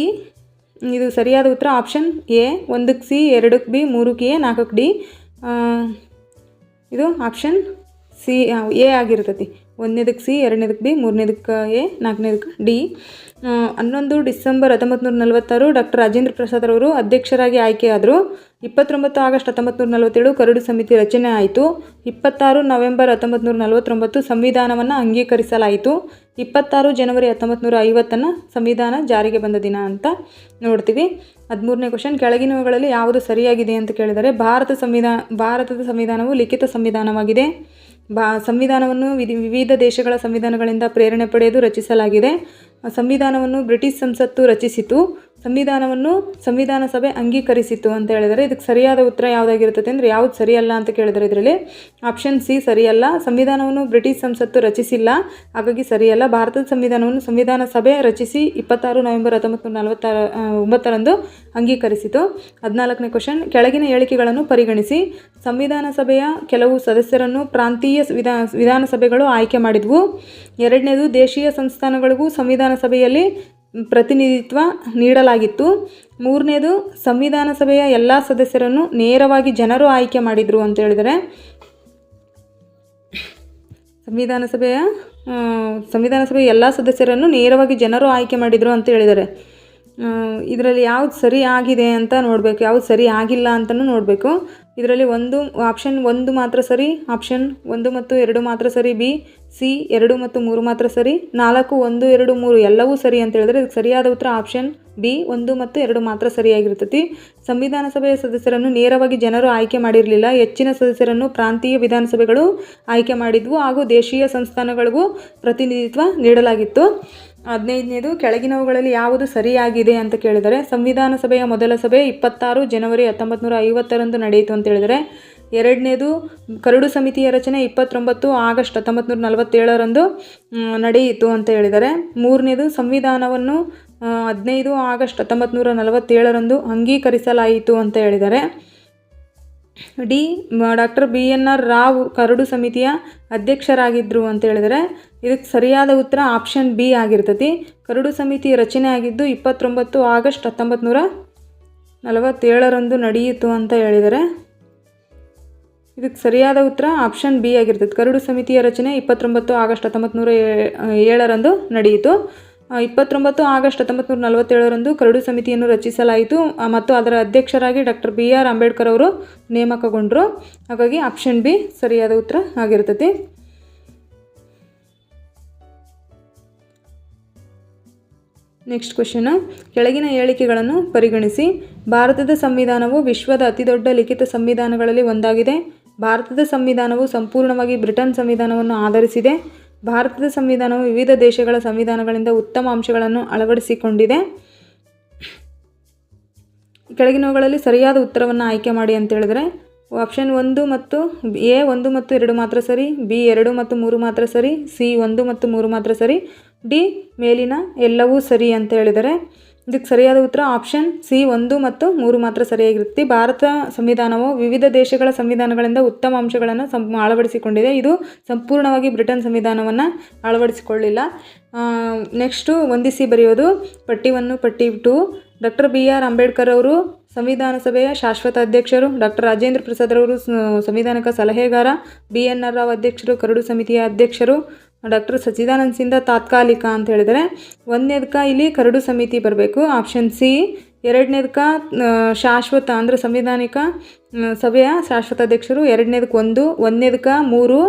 Speaker 1: ಇದು ಸರಿಯಾದ ಉತ್ತರ ಆಪ್ಷನ್ ಎ. 1ಕ್ಕೆ ಸಿ, 2ಕ್ಕೆ ಬಿ, 3ಕ್ಕೆ ಎ, 4ಕ್ಕೆ ಡಿ. ಇದು ಆಪ್ಷನ್ ಸಿ ಎ ಆಗಿರ್ತೈತಿ. 1ನೇದಕ್ಕೆ ಸಿ, 2ನೇದಕ್ಕೆ ಬಿ, 3ನೇದಕ್ಕೆ ಎ, 4ನೇದಕ್ಕೆ D. 11 December 1946 doctor Rajendra Prasad ರವರು ಅಧ್ಯಕ್ಷರಾಗಿ ಆಯ್ಕೆಯಾದರು. 29 ಆಗಸ್ಟ್ 1947 ಕರಡು ಸಮಿತಿ ರಚನೆ ಆಯಿತು. 26 ನವೆಂಬರ್ 1949 ಸಂವಿಧಾನವನ್ನು ಅಂಗೀಕರಿಸಲಾಯಿತು. 26 ಜನವರಿ 1950 ಸಂವಿಧಾನ ಜಾರಿಗೆ ಬಂದ ದಿನ ಅಂತ ನೋಡ್ತೀವಿ. 13ನೇ ಕ್ವಶನ್, ಕೆಳಗಿನವುಗಳಲ್ಲಿ ಯಾವುದು ಸರಿಯಾಗಿದೆ ಅಂತ ಕೇಳಿದರೆ. ಭಾರತದ ಸಂವಿಧಾನವು ಲಿಖಿತ ಸಂವಿಧಾನವಾಗಿದೆ. ಸಂವಿಧಾನವನ್ನು ವಿವಿಧ ದೇಶಗಳ ಸಂವಿಧಾನಗಳಿಂದ ಪ್ರೇರಣೆ ಪಡೆದು ರಚಿಸಲಾಗಿದೆ. ಸಂವಿಧಾನವನ್ನು ಬ್ರಿಟಿಷ್ ಸಂಸತ್ತು ರಚಿಸಿತು. ಸಂವಿಧಾನವನ್ನು ಸಂವಿಧಾನ ಸಭೆ ಅಂಗೀಕರಿಸಿತು ಅಂತ ಹೇಳಿದರೆ. ಇದಕ್ಕೆ ಸರಿಯಾದ ಉತ್ತರ ಯಾವುದಾಗಿರ್ತದೆ ಅಂದರೆ ಯಾವುದು ಸರಿಯಲ್ಲ ಅಂತ ಕೇಳಿದರೆ ಇದರಲ್ಲಿ ಆಪ್ಷನ್ ಸಿ ಸರಿಯಲ್ಲ. ಸಂವಿಧಾನವನ್ನು ಬ್ರಿಟಿಷ್ ಸಂಸತ್ತು ರಚಿಸಿಲ್ಲ, ಹಾಗಾಗಿ ಸರಿಯಲ್ಲ. ಭಾರತದ ಸಂವಿಧಾನವನ್ನು ಸಂವಿಧಾನ ಸಭೆ ರಚಿಸಿ 26 ನವೆಂಬರ್ 1949ರಂದು ಅಂಗೀಕರಿಸಿತು. 14ನೇ ಕ್ವಶನ್, ಕೆಳಗಿನ ಹೇಳಿಕೆಗಳನ್ನು ಪರಿಗಣಿಸಿ. ಸಂವಿಧಾನ ಸಭೆಯ ಕೆಲವು ಸದಸ್ಯರನ್ನು ಪ್ರಾಂತೀಯ ವಿಧಾನಸಭೆಗಳು ಆಯ್ಕೆ ಮಾಡಿದ್ವು. ಎರಡನೇದು, ದೇಶೀಯ ಸಂಸ್ಥಾನಗಳಿಗೂ ಸಂವಿಧಾನ ಸಭೆಯಲ್ಲಿ ಪ್ರತಿನಿಧಿತ್ವ ನೀಡಲಾಗಿತ್ತು. ಮೂರನೇದು, ಸಂವಿಧಾನ ಸಭೆಯ ಎಲ್ಲ ಸದಸ್ಯರನ್ನು ನೇರವಾಗಿ ಜನರು ಆಯ್ಕೆ ಮಾಡಿದರು ಅಂತ ಹೇಳಿದರೆ. ಸಂವಿಧಾನ ಸಭೆಯ ಎಲ್ಲ ಸದಸ್ಯರನ್ನು ನೇರವಾಗಿ ಜನರು ಆಯ್ಕೆ ಮಾಡಿದರು ಅಂತ ಹೇಳಿದ್ದಾರೆ. ಇದರಲ್ಲಿ ಯಾವ್ದು ಸರಿ ಆಗಿದೆ ಅಂತ ನೋಡಬೇಕು, ಯಾವ್ದು ಸರಿ ಆಗಿಲ್ಲ ಅಂತಲೂ ನೋಡಬೇಕು. ಇದರಲ್ಲಿ ಆಪ್ಷನ್ 1 ಮಾತ್ರ ಸರಿ, ಆಪ್ಷನ್ 1 ಮತ್ತು 2 ಮಾತ್ರ ಸರಿ, ಬಿ ಸಿ 2 ಮತ್ತು 3 ಮಾತ್ರ ಸರಿ, 4 1 2 3 ಎಲ್ಲವೂ ಸರಿ ಅಂತ ಹೇಳಿದ್ರೆ ಇದಕ್ಕೆ ಸರಿಯಾದ ಉತ್ತರ ಆಪ್ಷನ್ ಬಿ 1 ಮತ್ತು 2 ಮಾತ್ರ ಸರಿಯಾಗಿರ್ತೈತಿ. ಸಂವಿಧಾನ ಸಭೆಯ ಸದಸ್ಯರನ್ನು ನೇರವಾಗಿ ಜನರು ಆಯ್ಕೆ ಮಾಡಿರಲಿಲ್ಲ. ಹೆಚ್ಚಿನ ಸದಸ್ಯರನ್ನು ಪ್ರಾಂತೀಯ ವಿಧಾನಸಭೆಗಳು ಆಯ್ಕೆ ಮಾಡಿದ್ವು ಹಾಗೂ ದೇಶೀಯ ಸಂಸ್ಥಾನಗಳಿಗೂ ಪ್ರತಿನಿಧಿತ್ವ ನೀಡಲಾಗಿತ್ತು. 15ನೇದು ಕೆಳಗಿನವುಗಳಲ್ಲಿ ಯಾವುದು ಸರಿಯಾಗಿದೆ ಅಂತ ಕೇಳಿದರೆ ಸಂವಿಧಾನ ಸಭೆಯ ಮೊದಲ ಸಭೆ 26 ಜನವರಿ 1950 ನಡೆಯಿತು ಅಂತ ಹೇಳಿದರೆ. 2ನೇದು ಕರಡು ಸಮಿತಿಯ ರಚನೆ 29 ಆಗಸ್ಟ್ 1947 ನಡೆಯಿತು ಅಂತ ಹೇಳಿದರೆ. 3ನೇದು ಸಂವಿಧಾನವನ್ನು 15 ಆಗಸ್ಟ್ 1947 ಅಂಗೀಕರಿಸಲಾಯಿತು ಅಂತ ಹೇಳಿದರೆ. ಡಿ ಡಾಕ್ಟರ್ BNR ರಾವ್ ಕರಡು ಸಮಿತಿಯ ಅಧ್ಯಕ್ಷರಾಗಿದ್ದರು ಅಂತ ಹೇಳಿದರೆ ಇದಕ್ಕೆ ಸರಿಯಾದ ಉತ್ತರ ಆಪ್ಷನ್ ಬಿ ಆಗಿರ್ತೈತಿ. ಕರಡು ಸಮಿತಿ ರಚನೆ ಆಗಿದ್ದು 29 ಆಗಸ್ಟ್ 1947 ನಡೆಯಿತು ಅಂತ ಹೇಳಿದರೆ ಇದಕ್ಕೆ ಸರಿಯಾದ ಉತ್ತರ ಆಪ್ಷನ್ ಬಿ ಆಗಿರ್ತೈತಿ. ಕರಡು ಸಮಿತಿಯ ರಚನೆ 29 ಆಗಸ್ಟ್ 1907 ನಡೆಯಿತು. 29 ಆಗಸ್ಟ್ 1947 ಕರಡು ಸಮಿತಿಯನ್ನು ರಚಿಸಲಾಯಿತು ಮತ್ತು ಅದರ ಅಧ್ಯಕ್ಷರಾಗಿ ಡಾಕ್ಟರ್ BR ಅಂಬೇಡ್ಕರ್ ಅವರು ನೇಮಕಗೊಂಡರು. ಹಾಗಾಗಿ ಆಪ್ಷನ್ ಬಿ ಸರಿಯಾದ ಉತ್ತರ ಆಗಿರ್ತೈತಿ. ನೆಕ್ಸ್ಟ್ ಕ್ವೆಶ್ಚನ್, ಕೆಳಗಿನ ಹೇಳಿಕೆಗಳನ್ನು ಪರಿಗಣಿಸಿ. ಭಾರತದ ಸಂವಿಧಾನವು ವಿಶ್ವದ ಅತಿದೊಡ್ಡ ಲಿಖಿತ ಸಂವಿಧಾನಗಳಲ್ಲಿ ಒಂದಾಗಿದೆ. ಭಾರತದ ಸಂವಿಧಾನವು ಸಂಪೂರ್ಣವಾಗಿ ಬ್ರಿಟನ್ ಸಂವಿಧಾನವನ್ನು ಆಧರಿಸಿದೆ. ಭಾರತದ ಸಂವಿಧಾನವು ವಿವಿಧ ದೇಶಗಳ ಸಂವಿಧಾನಗಳಿಂದ ಉತ್ತಮ ಅಂಶಗಳನ್ನು ಅಳವಡಿಸಿಕೊಂಡಿದೆ. ಕೆಳಗಿನವುಗಳಲ್ಲಿ ಸರಿಯಾದ ಉತ್ತರವನ್ನು ಆಯ್ಕೆ ಮಾಡಿ ಅಂತ ಹೇಳಿದ್ರೆ ಆಪ್ಷನ್ 1 ಮತ್ತು ಎ 1 ಮತ್ತು 2 ಮಾತ್ರ ಸರಿ, ಬಿ 2 ಮತ್ತು 3 ಮಾತ್ರ ಸರಿ, ಸಿ 1 ಮತ್ತು 3 ಮಾತ್ರ ಸರಿ, ಡಿ ಮೇಲಿನ ಎಲ್ಲವೂ ಸರಿ ಅಂತ ಹೇಳಿದರೆ ಇದಕ್ಕೆ ಸರಿಯಾದ ಉತ್ತರ ಆಪ್ಷನ್ ಸಿ 1 ಮತ್ತು 3 ಮಾತ್ರ ಸರಿಯಾಗಿರುತ್ತೆ. ಭಾರತ ಸಂವಿಧಾನವು ವಿವಿಧ ದೇಶಗಳ ಸಂವಿಧಾನಗಳಿಂದ ಉತ್ತಮ ಅಂಶಗಳನ್ನು ಅಳವಡಿಸಿಕೊಂಡಿದೆ. ಇದು ಸಂಪೂರ್ಣವಾಗಿ ಬ್ರಿಟನ್ ಸಂವಿಧಾನವನ್ನು ಅಳವಡಿಸಿಕೊಳ್ಳಿಲ್ಲ. ನೆಕ್ಸ್ಟು ಹೊಂದಿಸಿ ಬರೆಯೋದು. ಪಟ್ಟಿ 1 ಪಟ್ಟಿ 2. ಡಾಕ್ಟರ್ BR ಅಂಬೇಡ್ಕರ್ ಅವರು ಸಂವಿಧಾನ ಸಭೆಯ ಶಾಶ್ವತ ಅಧ್ಯಕ್ಷರು. ಡಾಕ್ಟರ್ ರಾಜೇಂದ್ರ ಪ್ರಸಾದ್ ಅವರು ಸಂವಿಧಾನಕ ಸಲಹೆಗಾರ. BNR ರಾವ್ ಅಧ್ಯಕ್ಷರು ಕರಡು ಸಮಿತಿಯ ಅಧ್ಯಕ್ಷರು. ಡಾಕ್ಟರ್ ಸಚ್ಚಿದಾನಂದ ಸಿಂಧ ತಾತ್ಕಾಲಿಕ ಅಂತ ಹೇಳಿದರೆ 1ನೇದಕ್ಕೆ ಇಲ್ಲಿ ಕರಡು ಸಮಿತಿ ಬರಬೇಕು, ಆಪ್ಷನ್ ಸಿ. 2ನೇದಕ್ಕೆ ಶಾಶ್ವತ ಅಂದರೆ ಸಂವಿಧಾನಿಕ ಸಭೆಯ ಶಾಶ್ವತ ಅಧ್ಯಕ್ಷರು. 2ನೇದಕ್ಕೆ 1, 1ನೇದಕ್ಕೆ 3,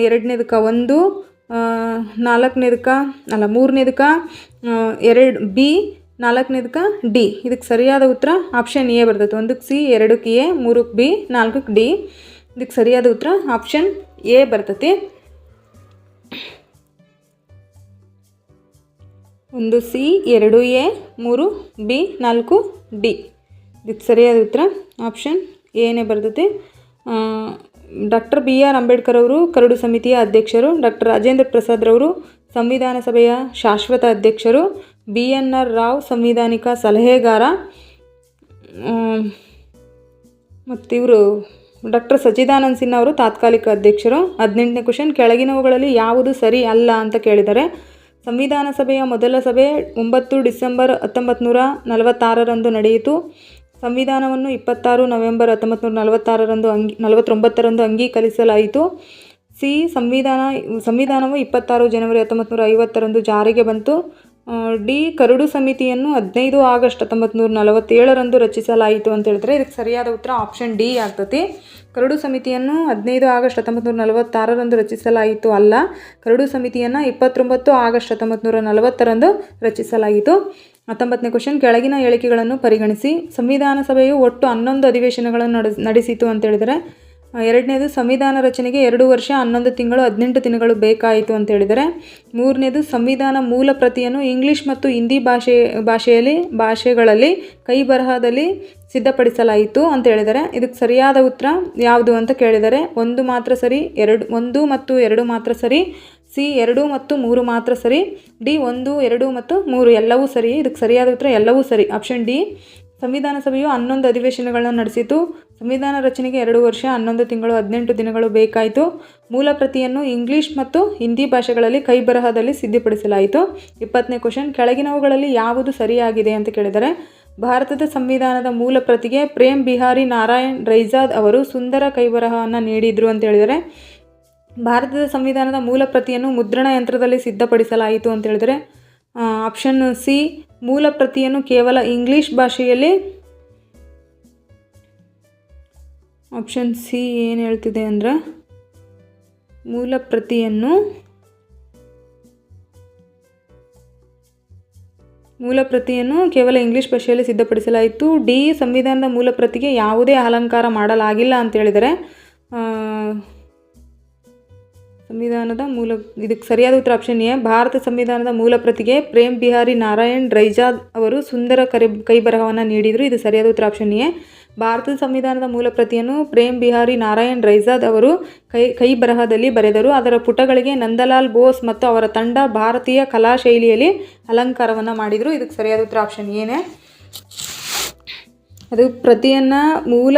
Speaker 1: 2ನೇದಕ್ಕೆ 1, 4ನೇದಕ್ಕೆ 3ನೇದಕ್ಕೆ 2 ಬಿ, 4ನೇದಕ್ಕೆ ಡಿ. ಇದಕ್ಕೆ ಸರಿಯಾದ ಉತ್ತರ ಆಪ್ಷನ್ ಎ ಬರ್ತೈತೆ. 1ಕ್ಕೆ ಸಿ, 2ಕ್ಕೆ ಎ, 3ಕ್ಕೆ ಬಿ, 4ಕ್ಕೆ ಡಿ. ಇದಕ್ಕೆ ಸರಿಯಾದ ಉತ್ತರ ಆಪ್ಷನ್ ಎ ಬರ್ತೈತಿ. 1 ಸಿ, 2 ಎ, 3 ಬಿ, 4 ಡಿ. ಇದಕ್ಕೆ ಸರಿಯಾದ ಉತ್ತರ ಆಪ್ಷನ್ ಎನೇ ಬರ್ತೈತಿ. ಡಾಕ್ಟರ್ BR ಅಂಬೇಡ್ಕರ್ ಅವರು ಕರಡು ಸಮಿತಿಯ ಅಧ್ಯಕ್ಷರು. ಡಾಕ್ಟರ್ ರಾಜೇಂದ್ರ ಪ್ರಸಾದ್ ರವರು ಸಂವಿಧಾನ ಸಭೆಯ ಶಾಶ್ವತ ಅಧ್ಯಕ್ಷರು. BNR ರಾವ್ ಸಂವಿಧಾನಿಕ ಸಲಹೆಗಾರ ಮತ್ತು ಇವರು ಡಾಕ್ಟರ್ ಸಚ್ಚಿದಾನಂದ ಸಿನ್ಹಾ ಅವರು ತಾತ್ಕಾಲಿಕ ಅಧ್ಯಕ್ಷರು. 18ನೇ ಕ್ವೆಶ್ಚನ್, ಕೆಳಗಿನವುಗಳಲ್ಲಿ ಯಾವುದು ಸರಿ ಅಲ್ಲ ಅಂತ ಕೇಳಿದ್ದಾರೆ. ಸಂವಿಧಾನ ಸಭೆಯ ಮೊದಲ ಸಭೆ 9 ಡಿಸೆಂಬರ್ 1946 ನಡೆಯಿತು. ಸಂವಿಧಾನವನ್ನು 26 ನವೆಂಬರ್ 1949 ಅಂಗೀಕರಿಸಲಾಯಿತು. ಸಿ ಸಂವಿಧಾನವು 26 ಜನವರಿ 1950 ಜಾರಿಗೆ ಬಂತು. ಡಿ ಕರಡು ಸಮಿತಿಯನ್ನು 15 ಆಗಸ್ಟ್ 1947 ರಚಿಸಲಾಯಿತು ಅಂತ ಹೇಳಿದ್ರೆ ಇದಕ್ಕೆ ಸರಿಯಾದ ಉತ್ತರ ಆಪ್ಷನ್ ಡಿ ಆಗ್ತತಿ. ಕರಡು ಸಮಿತಿಯನ್ನು 15 ಆಗಸ್ಟ್ 1946 ರಚಿಸಲಾಯಿತು ಅಲ್ಲ, ಕರಡು ಸಮಿತಿಯನ್ನು 29 ಆಗಸ್ಟ್ 1940 ರಚಿಸಲಾಯಿತು. 19ನೇ ಕ್ವೆಶ್ಚನ್, ಕೆಳಗಿನ ಹೇಳಿಕೆಗಳನ್ನು ಪರಿಗಣಿಸಿ. ಸಂವಿಧಾನ ಸಭೆಯು ಒಟ್ಟು 11 ಅಧಿವೇಶನಗಳನ್ನು ನಡೆಸಿತು ಅಂತ ಹೇಳಿದರೆ. 2ನೇದು ಸಂವಿಧಾನ ರಚನೆಗೆ 2 ವರ್ಷ 11 ತಿಂಗಳು 18 ದಿನಗಳು ಬೇಕಾಯಿತು ಅಂತ ಹೇಳಿದರೆ. 3ನೇದು ಸಂವಿಧಾನ ಮೂಲ ಪ್ರತಿಯನ್ನು ಇಂಗ್ಲಿಷ್ ಮತ್ತು ಹಿಂದಿ ಭಾಷೆಗಳಲ್ಲಿ ಕೈ ಬರಹದಲ್ಲಿ ಸಿದ್ಧಪಡಿಸಲಾಯಿತು ಅಂತ ಹೇಳಿದರೆ. ಇದಕ್ಕೆ ಸರಿಯಾದ ಉತ್ತರ ಯಾವುದು ಅಂತ ಕೇಳಿದರೆ 1 ಮಾತ್ರ ಸರಿ, 1 ಮತ್ತು 2 ಮಾತ್ರ ಸರಿ, ಸಿ 2 ಮತ್ತು 3 ಮಾತ್ರ ಸರಿ, ಡಿ 1, 2 ಮತ್ತು 3 ಎಲ್ಲವೂ ಸರಿ. ಇದಕ್ಕೆ ಸರಿಯಾದ ಉತ್ತರ ಎಲ್ಲವೂ ಸರಿ, ಆಪ್ಷನ್ ಡಿ. ಸಂವಿಧಾನ ಸಭೆಯು 11 ಅಧಿವೇಶನಗಳನ್ನು ನಡೆಸಿತು. ಸಂವಿಧಾನ ರಚನೆಗೆ 2 ವರ್ಷ 11 ತಿಂಗಳು 18 ದಿನಗಳು ಬೇಕಾಯಿತು. ಮೂಲ ಪ್ರತಿಯನ್ನು ಇಂಗ್ಲಿಷ್ ಮತ್ತು ಹಿಂದಿ ಭಾಷೆಗಳಲ್ಲಿ ಕೈ ಬರಹದಲ್ಲಿ ಸಿದ್ಧಪಡಿಸಲಾಯಿತು. 20ನೇ ಕ್ವೆಶ್ಚನ್, ಕೆಳಗಿನವುಗಳಲ್ಲಿ ಯಾವುದು ಸರಿಯಾಗಿದೆ ಅಂತ ಕೇಳಿದರೆ. ಭಾರತದ ಸಂವಿಧಾನದ ಮೂಲ ಪ್ರತಿಗೆ ಪ್ರೇಮ್ ಬಿಹಾರಿ ನಾರಾಯಣ್ ರೈಜಾದ್ ಅವರು ಸುಂದರ ಕೈಬರಹವನ್ನು ನೀಡಿದರು ಅಂತ ಹೇಳಿದರೆ. ಭಾರತದ ಸಂವಿಧಾನದ ಮೂಲ ಪ್ರತಿಯನ್ನು ಮುದ್ರಣ ಯಂತ್ರದಲ್ಲಿ ಸಿದ್ಧಪಡಿಸಲಾಯಿತು ಅಂತ ಹೇಳಿದರೆ ಆಪ್ಷನ್ ಸಿ. ಮೂಲ ಪ್ರತಿಯನ್ನು ಕೇವಲ ಇಂಗ್ಲಿಷ್ ಭಾಷೆಯಲ್ಲಿ ಆಪ್ಷನ್ ಸಿ ಏನು ಹೇಳ್ತಿದೆ ಅಂದ್ರೆ ಮೂಲ ಪ್ರತಿಯನ್ನು ಕೇವಲ ಇಂಗ್ಲೀಷ್ ಭಾಷೆಯಲ್ಲಿ ಸಿದ್ಧಪಡಿಸಲಾಯಿತು. ಡಿ ಸಂವಿಧಾನದ ಮೂಲ ಪ್ರತಿಗೆ ಯಾವುದೇ ಅಲಂಕಾರ ಮಾಡಲಾಗಿಲ್ಲ ಅಂತ ಹೇಳಿದರೆ ಇದಕ್ಕೆ ಸರಿಯಾದ ಉತ್ತರ ಆಪ್ಷನ್ ಎ. ಭಾರತ ಸಂವಿಧಾನದ ಮೂಲ ಪ್ರತಿಗೆ ಪ್ರೇಮ್ ಬಿಹಾರಿ ನಾರಾಯಣ್ ರೈಜಾದ್ ಅವರು ಸುಂದರ ಕೈ ಬರಹವನ್ನು ನೀಡಿದರು. ಇದು ಸರಿಯಾದ ಉತ್ತರ ಆಪ್ಷನ್ ಎ. ಭಾರತದ ಸಂವಿಧಾನದ ಮೂಲ ಪ್ರತಿಯನ್ನು ಪ್ರೇಮ್ ಬಿಹಾರಿ ನಾರಾಯಣ್ ರೈಜಾದ್ ಅವರು ಕೈ ಬರಹದಲ್ಲಿ ಬರೆದರು. ಅದರ ಪುಟಗಳಿಗೆ ನಂದಲಾಲ್ ಬೋಸ್ ಮತ್ತು ಅವರ ತಂಡ ಭಾರತೀಯ ಕಲಾ ಶೈಲಿಯಲ್ಲಿ ಅಲಂಕಾರವನ್ನು ಮಾಡಿದರು. ಇದಕ್ಕೆ ಸರಿಯಾದ ಉತ್ತರ ಆಪ್ಷನ್ ಎನೇ. ಅದು ಪ್ರತಿಯನ್ನು ಮೂಲ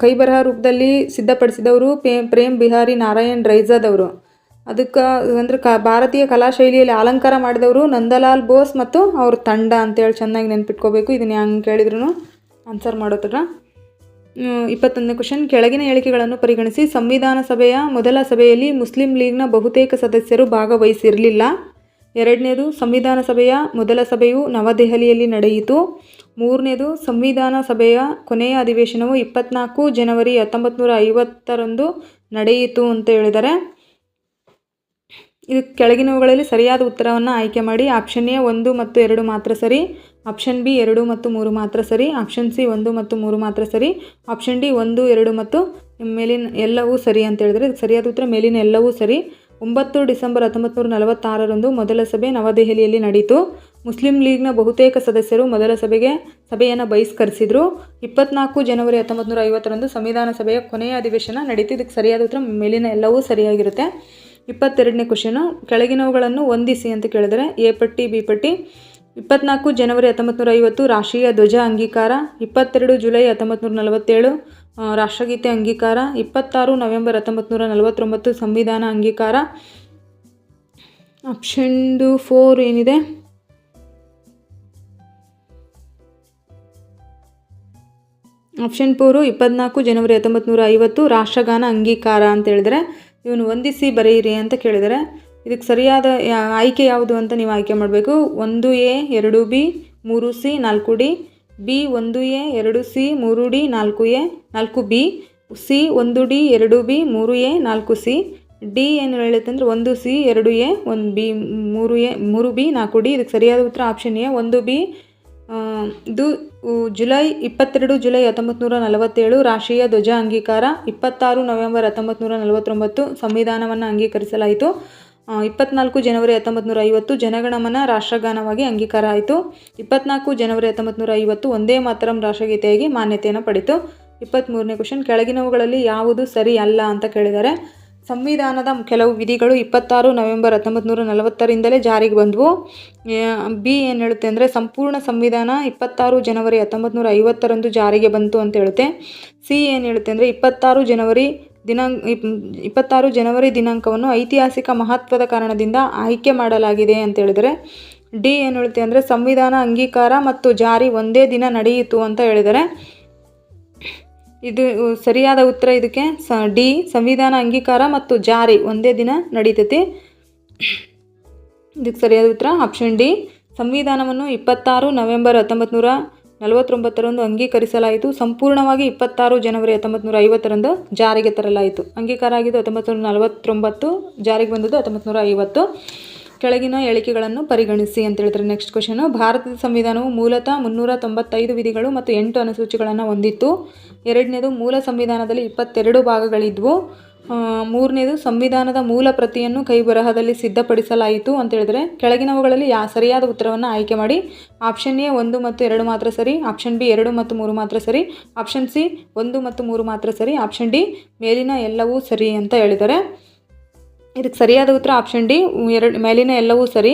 Speaker 1: ಕೈ ಬರಹ ರೂಪದಲ್ಲಿ ಸಿದ್ಧಪಡಿಸಿದವರು ಪ್ರೇಮ್ ಬಿಹಾರಿ ನಾರಾಯಣ್ ರೈಜಾದ್ ಅವರು. ಅದಕ್ಕೆ ಅಂದರೆ ಭಾರತೀಯ ಕಲಾ ಶೈಲಿಯಲ್ಲಿ ಅಲಂಕಾರ ಮಾಡಿದವರು ನಂದಲಾಲ್ ಬೋಸ್ ಮತ್ತು ಅವ್ರ ತಂಡ ಅಂತೇಳಿ ಚೆನ್ನಾಗಿ ನೆನ್ಪಿಟ್ಕೋಬೇಕು. ಇದನ್ನು ಹೆಂಗೆ ಕೇಳಿದ್ರು ಆನ್ಸರ್ ಮಾಡೋ ಥರ. 21ನೇ ಕ್ವಶನ್, ಕೆಳಗಿನ ಹೇಳಿಕೆಗಳನ್ನು ಪರಿಗಣಿಸಿ. ಸಂವಿಧಾನ ಸಭೆಯ ಮೊದಲ ಸಭೆಯಲ್ಲಿ ಮುಸ್ಲಿಂ ಲೀಗ್ನ ಬಹುತೇಕ ಸದಸ್ಯರು ಭಾಗವಹಿಸಿರಲಿಲ್ಲ. ಎರಡನೇದು, ಸಂವಿಧಾನ ಸಭೆಯ ಮೊದಲ ಸಭೆಯು ನವದೆಹಲಿಯಲ್ಲಿ ನಡೆಯಿತು. ಮೂರನೇದು, ಸಂವಿಧಾನ ಸಭೆಯ ಕೊನೆಯ ಅಧಿವೇಶನವು 24 ಜನವರಿ 1950 ನಡೆಯಿತು ಅಂತ ಹೇಳಿದ್ದಾರೆ. ಇದು ಕೆಳಗಿನವುಗಳಲ್ಲಿ ಸರಿಯಾದ ಉತ್ತರವನ್ನು ಆಯ್ಕೆ ಮಾಡಿ. ಆಪ್ಷನ್ ಎ 1 ಮತ್ತು 2 ಮಾತ್ರ ಸರಿ, ಆಪ್ಷನ್ ಬಿ 2 ಮತ್ತು 3 ಮಾತ್ರ ಸರಿ, ಆಪ್ಷನ್ ಸಿ 1 ಮತ್ತು 3 ಮಾತ್ರ ಸರಿ, ಆಪ್ಷನ್ ಡಿ 1, 2 ಮತ್ತು ಮೇಲಿನ ಎಲ್ಲವೂ ಸರಿ ಅಂತ ಹೇಳಿದರೆ ಇದಕ್ಕೆ ಸರಿಯಾದ ಉತ್ತರ ಮೇಲಿನ ಎಲ್ಲವೂ ಸರಿ. 9 ಡಿಸೆಂಬರ್ 1946 ಮೊದಲ ಸಭೆ ನವದೆಹಲಿಯಲ್ಲಿ ನಡೆಯಿತು. ಮುಸ್ಲಿಂ ಲೀಗ್ನ ಬಹುತೇಕ ಸದಸ್ಯರು ಮೊದಲ ಸಭೆಯನ್ನು ಬಹಿಷ್ಕರಿಸಿದರು. 24 ಜನವರಿ 1950 ಸಂವಿಧಾನ ಸಭೆಯ ಕೊನೆಯ ಅಧಿವೇಶನ ನಡೀತು. ಇದಕ್ಕೆ ಸರಿಯಾದ ಉತ್ತರ ಮೇಲಿನ ಎಲ್ಲವೂ ಸರಿಯಾಗಿರುತ್ತೆ. 22ನೇ ಕ್ವಶನು, ಕೆಳಗಿನವುಗಳನ್ನು ಹೊಂದಿಸಿ ಅಂತ ಕೇಳಿದರೆ ಎ ಪಟ್ಟಿ ಬಿ ಪಟ್ಟಿ. 24 ಜನವರಿ 1950 ರಾಷ್ಟ್ರೀಯ ಧ್ವಜ ಅಂಗೀಕಾರ. 22 ಜುಲೈ 1947 ರಾಷ್ಟ್ರಗೀತೆ ಅಂಗೀಕಾರ. 26 ನವೆಂಬರ್ 1949 ಸಂವಿಧಾನ ಅಂಗೀಕಾರ. ಆಪ್ಷನ್ 4 ಏನಿದೆ, ಆಪ್ಷನ್ 4 24 ಜನವರಿ 1950 ರಾಷ್ಟ್ರಗಾನ ಅಂಗೀಕಾರ ಅಂತ ಹೇಳಿದರೆ ಇವನು ಹೊಂದಿಸಿ ಬರೆಯಿರಿ ಅಂತ ಕೇಳಿದರೆ ಇದಕ್ಕೆ ಸರಿಯಾದ ಆಯ್ಕೆ ಯಾವುದು ಅಂತ ನೀವು ಆಯ್ಕೆ ಮಾಡಬೇಕು. 1A 2B 3C 4D, B 1A 2C 3D 4A 4B, C 1D 2B 3A 4C, D ಏನು ಹೇಳುತ್ತೆ ಅಂದರೆ 1C 2A 1B 3B 4D. ಇದಕ್ಕೆ ಸರಿಯಾದ ಉತ್ತರ ಆಪ್ಷನ್ ಎ 1B. ಇದು 22 ಜುಲೈ 1947 ರಾಷ್ಟ್ರೀಯ ಧ್ವಜ ಅಂಗೀಕಾರ. 26 ನವೆಂಬರ್ 1949 ಸಂವಿಧಾನವನ್ನು ಅಂಗೀಕರಿಸಲಾಯಿತು. 24 ಜನವರಿ 1950 ಜನಗಣಮನ ರಾಷ್ಟ್ರಗಾನವಾಗಿ ಅಂಗೀಕಾರ ಆಯಿತು. 24 ಜನವರಿ 1950 ಒಂದೇ ಮಾತರಂ ರಾಷ್ಟ್ರಗೀತೆಯಾಗಿ ಮಾನ್ಯತೆಯನ್ನು ಪಡೆಯಿತು. 23ನೇ ಕ್ವಶನ್, ಕೆಳಗಿನವುಗಳಲ್ಲಿ ಯಾವುದು ಸರಿ ಅಲ್ಲ ಅಂತ ಕೇಳಿದ್ದಾರೆ. ಸಂವಿಧಾನದ ಕೆಲವು ವಿಧಿಗಳು 26 ನವೆಂಬರ್ 1940 ಜಾರಿಗೆ ಬಂದವು. ಬಿ ಏನು ಹೇಳುತ್ತೆ ಅಂದರೆ ಸಂಪೂರ್ಣ ಸಂವಿಧಾನ 26 ಜನವರಿ 1950 ಜಾರಿಗೆ ಬಂತು ಅಂತ ಹೇಳುತ್ತೆ. ಸಿ ಏನು ಹೇಳುತ್ತೆ ಅಂದರೆ 26 ಜನವರಿ ದಿನಾಂಕವನ್ನು ಐತಿಹಾಸಿಕ ಮಹತ್ವದ ಕಾರಣದಿಂದ ಆಯ್ಕೆ ಮಾಡಲಾಗಿದೆ ಅಂತ ಹೇಳಿದರೆ. ಡಿ ಏನು ಹೇಳುತ್ತೆ ಅಂದರೆ ಸಂವಿಧಾನ ಅಂಗೀಕಾರ ಮತ್ತು ಜಾರಿ ಒಂದೇ ದಿನ ನಡೆಯಿತು ಅಂತ ಹೇಳಿದರೆ. ಇದು ಸರಿಯಾದ ಉತ್ತರ ಇದಕ್ಕೆ ಡಿ ಸಂವಿಧಾನ ಅಂಗೀಕಾರ ಮತ್ತು ಜಾರಿ ಒಂದೇ ದಿನ ನಡೀತೈತಿ. ಇದಕ್ಕೆ ಸರಿಯಾದ ಉತ್ತರ ಆಪ್ಷನ್ ಡಿ. ಸಂವಿಧಾನವನ್ನು 26 ನವೆಂಬರ್ 1949 ಅಂಗೀಕರಿಸಲಾಯಿತು. ಸಂಪೂರ್ಣವಾಗಿ 26 ಜನವರಿ 1950 ಜಾರಿಗೆ ತರಲಾಯಿತು. ಅಂಗೀಕಾರ ಆಗಿದ್ದು 1949, ಜಾರಿಗೆ ಬಂದದ್ದು 1950. ಕೆಳಗಿನ ಹೇಳಿಕೆಗಳನ್ನು ಪರಿಗಣಿಸಿ ಅಂತ ಹೇಳಿದ್ರೆ ನೆಕ್ಸ್ಟ್ ಕ್ವಶನು. ಭಾರತದ ಸಂವಿಧಾನವು ಮೂಲತಃ 395 ವಿಧಿಗಳು ಮತ್ತು 8 ಅನುಸೂಚಿಗಳನ್ನು ಹೊಂದಿತ್ತು. ಎರಡನೇದು, ಮೂಲ ಸಂವಿಧಾನದಲ್ಲಿ 22 ಭಾಗಗಳಿದ್ವು. ಮೂರನೇದು, ಸಂವಿಧಾನದ ಮೂಲ ಪ್ರತಿಯನ್ನು ಕೈ ಬರಹದಲ್ಲಿ ಸಿದ್ಧಪಡಿಸಲಾಯಿತು ಅಂತ ಹೇಳಿದ್ರೆ ಕೆಳಗಿನವುಗಳಲ್ಲಿ ಸರಿಯಾದ ಉತ್ತರವನ್ನು ಆಯ್ಕೆ ಮಾಡಿ. ಆಪ್ಷನ್ ಎ 1 ಮತ್ತು 2 ಮಾತ್ರ ಸರಿ, ಆಪ್ಷನ್ ಬಿ 2 ಮತ್ತು 3 ಮಾತ್ರ ಸರಿ, ಆಪ್ಷನ್ ಸಿ 1 ಮತ್ತು 3 ಮಾತ್ರ ಸರಿ, ಆಪ್ಷನ್ ಡಿ ಮೇಲಿನ ಎಲ್ಲವೂ ಸರಿ ಅಂತ ಹೇಳಿದ್ದಾರೆ. ಇದಕ್ಕೆ ಸರಿಯಾದ ಉತ್ತರ ಆಪ್ಷನ್ ಡಿ ಮೇಲಿನ ಎಲ್ಲವೂ ಸರಿ.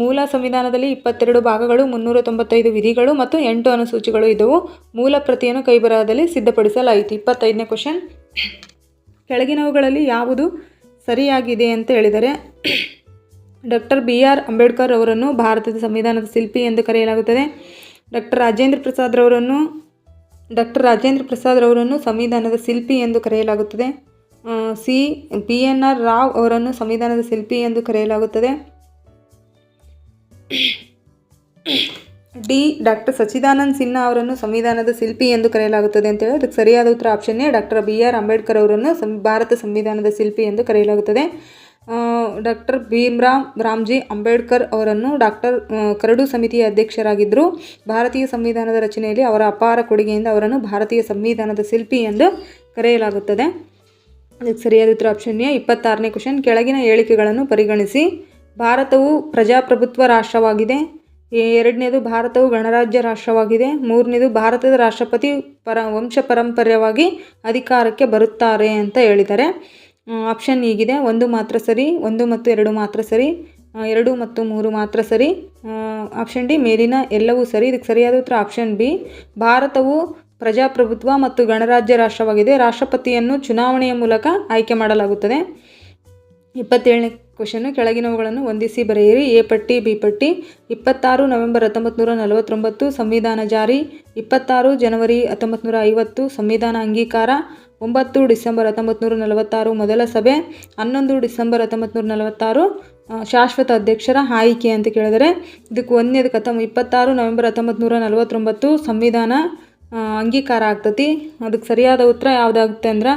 Speaker 1: ಮೂಲ ಸಂವಿಧಾನದಲ್ಲಿ 22 ಭಾಗಗಳು, 395 ವಿಧಿಗಳು ಮತ್ತು 8 ಅನುಸೂಚಿಗಳು ಇದ್ದವು. ಮೂಲ ಪ್ರತಿಯನ್ನು ಕೈಬರಹದಲ್ಲಿ ಸಿದ್ಧಪಡಿಸಲಾಯಿತು. 25ನೇ ಕ್ವಶನ್, ಕೆಳಗಿನವುಗಳಲ್ಲಿ ಯಾವುದು ಸರಿಯಾಗಿದೆ ಅಂತ ಹೇಳಿದರೆ ಡಾಕ್ಟರ್ BR ಅಂಬೇಡ್ಕರ್ ಅವರನ್ನು ಭಾರತದ ಸಂವಿಧಾನದ ಶಿಲ್ಪಿ ಎಂದು ಕರೆಯಲಾಗುತ್ತದೆ. ಡಾಕ್ಟರ್ ರಾಜೇಂದ್ರ ಪ್ರಸಾದ್ ರವರನ್ನು ಸಂವಿಧಾನದ ಶಿಲ್ಪಿ ಎಂದು ಕರೆಯಲಾಗುತ್ತದೆ. ಸಿ PNR ರಾವ್ ಅವರನ್ನು ಸಂವಿಧಾನದ ಶಿಲ್ಪಿ ಎಂದು ಕರೆಯಲಾಗುತ್ತದೆ. ಡಿ ಡಾಕ್ಟರ್ ಸಚ್ಚಿದಾನಂದ ಸಿನ್ಹಾ ಅವರನ್ನು ಸಂವಿಧಾನದ ಶಿಲ್ಪಿ ಎಂದು ಕರೆಯಲಾಗುತ್ತದೆ ಅಂತೇಳಿ. ಅದಕ್ಕೆ ಸರಿಯಾದ ಉತ್ತರ option A doctor BR Ambedkar ಅವರನ್ನು ಭಾರತ ಸಂವಿಧಾನದ ಶಿಲ್ಪಿ ಎಂದು ಕರೆಯಲಾಗುತ್ತದೆ. ಡಾಕ್ಟರ್ ಭೀಮ್ರಾವ್ ರಾಮ್ಜಿ ಅಂಬೇಡ್ಕರ್ ಅವರನ್ನು ಕರಡು ಸಮಿತಿಯ ಅಧ್ಯಕ್ಷರಾಗಿದ್ದರು. ಭಾರತೀಯ ಸಂವಿಧಾನದ ರಚನೆಯಲ್ಲಿ ಅವರ ಅಪಾರ ಕೊಡುಗೆಯಿಂದ ಅವರನ್ನು ಭಾರತೀಯ ಸಂವಿಧಾನದ ಶಿಲ್ಪಿ ಎಂದು ಕರೆಯಲಾಗುತ್ತದೆ. ಅದಕ್ಕೆ ಸರಿಯಾದ ಉತ್ತರ ಆಪ್ಷನ್ ಎ. 26ನೇ ಕ್ವಶನ್, ಕೆಳಗಿನ ಹೇಳಿಕೆಗಳನ್ನು ಪರಿಗಣಿಸಿ. ಭಾರತವು ಪ್ರಜಾಪ್ರಭುತ್ವ ರಾಷ್ಟ್ರವಾಗಿದೆ. ಎರಡನೇದು, ಭಾರತವು ಗಣರಾಜ್ಯ ರಾಷ್ಟ್ರವಾಗಿದೆ. ಮೂರನೇದು, ಭಾರತದ ರಾಷ್ಟ್ರಪತಿ ವಂಶ ಪರಂಪರ್ಯವಾಗಿ ಅಧಿಕಾರಕ್ಕೆ ಬರುತ್ತಾರೆ ಅಂತ ಹೇಳಿದ್ದಾರೆ. ಆಪ್ಷನ್ ಹೀಗಿದೆ: 1 ಮಾತ್ರ ಸರಿ, 1 ಮತ್ತು 2 ಮಾತ್ರ ಸರಿ, 2 ಮತ್ತು 3 ಮಾತ್ರ ಸರಿ. ಆಪ್ಷನ್ ಡಿ ಮೇಲಿನ ಎಲ್ಲವೂ ಸರಿ. ಇದಕ್ಕೆ ಸರಿಯಾದ ಉತ್ತರ ಆಪ್ಷನ್ ಬಿ. ಭಾರತವು ಪ್ರಜಾಪ್ರಭುತ್ವ ಮತ್ತು ಗಣರಾಜ್ಯ ರಾಷ್ಟ್ರವಾಗಿದೆ. ರಾಷ್ಟ್ರಪತಿಯನ್ನು ಚುನಾವಣೆಯ ಮೂಲಕ ಆಯ್ಕೆ ಮಾಡಲಾಗುತ್ತದೆ. 27ನೇ ಕ್ವಶನ್ನು, ಕೆಳಗಿನವುಗಳನ್ನು ಹೊಂದಿಸಿ ಬರೆಯಿರಿ. ಎ ಪಟ್ಟಿ, ಬಿ ಪಟ್ಟಿ. 26 ನವೆಂಬರ್ 1949 ಸಂವಿಧಾನ ಜಾರಿ. 26 ಜನವರಿ 1950 ಸಂವಿಧಾನ ಅಂಗೀಕಾರ. 9 ಡಿಸೆಂಬರ್ 1946 ಮೊದಲ ಸಭೆ. 11 ಡಿಸೆಂಬರ್ 1946 ಶಾಶ್ವತ ಅಧ್ಯಕ್ಷರ ಆಯ್ಕೆ ಅಂತ ಕೇಳಿದರೆ ಇದಕ್ಕೆ 26 ನವೆಂಬರ್ 1949 ಸಂವಿಧಾನ ಅಂಗೀಕಾರ ಆಗ್ತತಿ. ಅದಕ್ಕೆ ಸರಿಯಾದ ಉತ್ತರ ಯಾವುದಾಗುತ್ತೆ ಅಂದ್ರೆ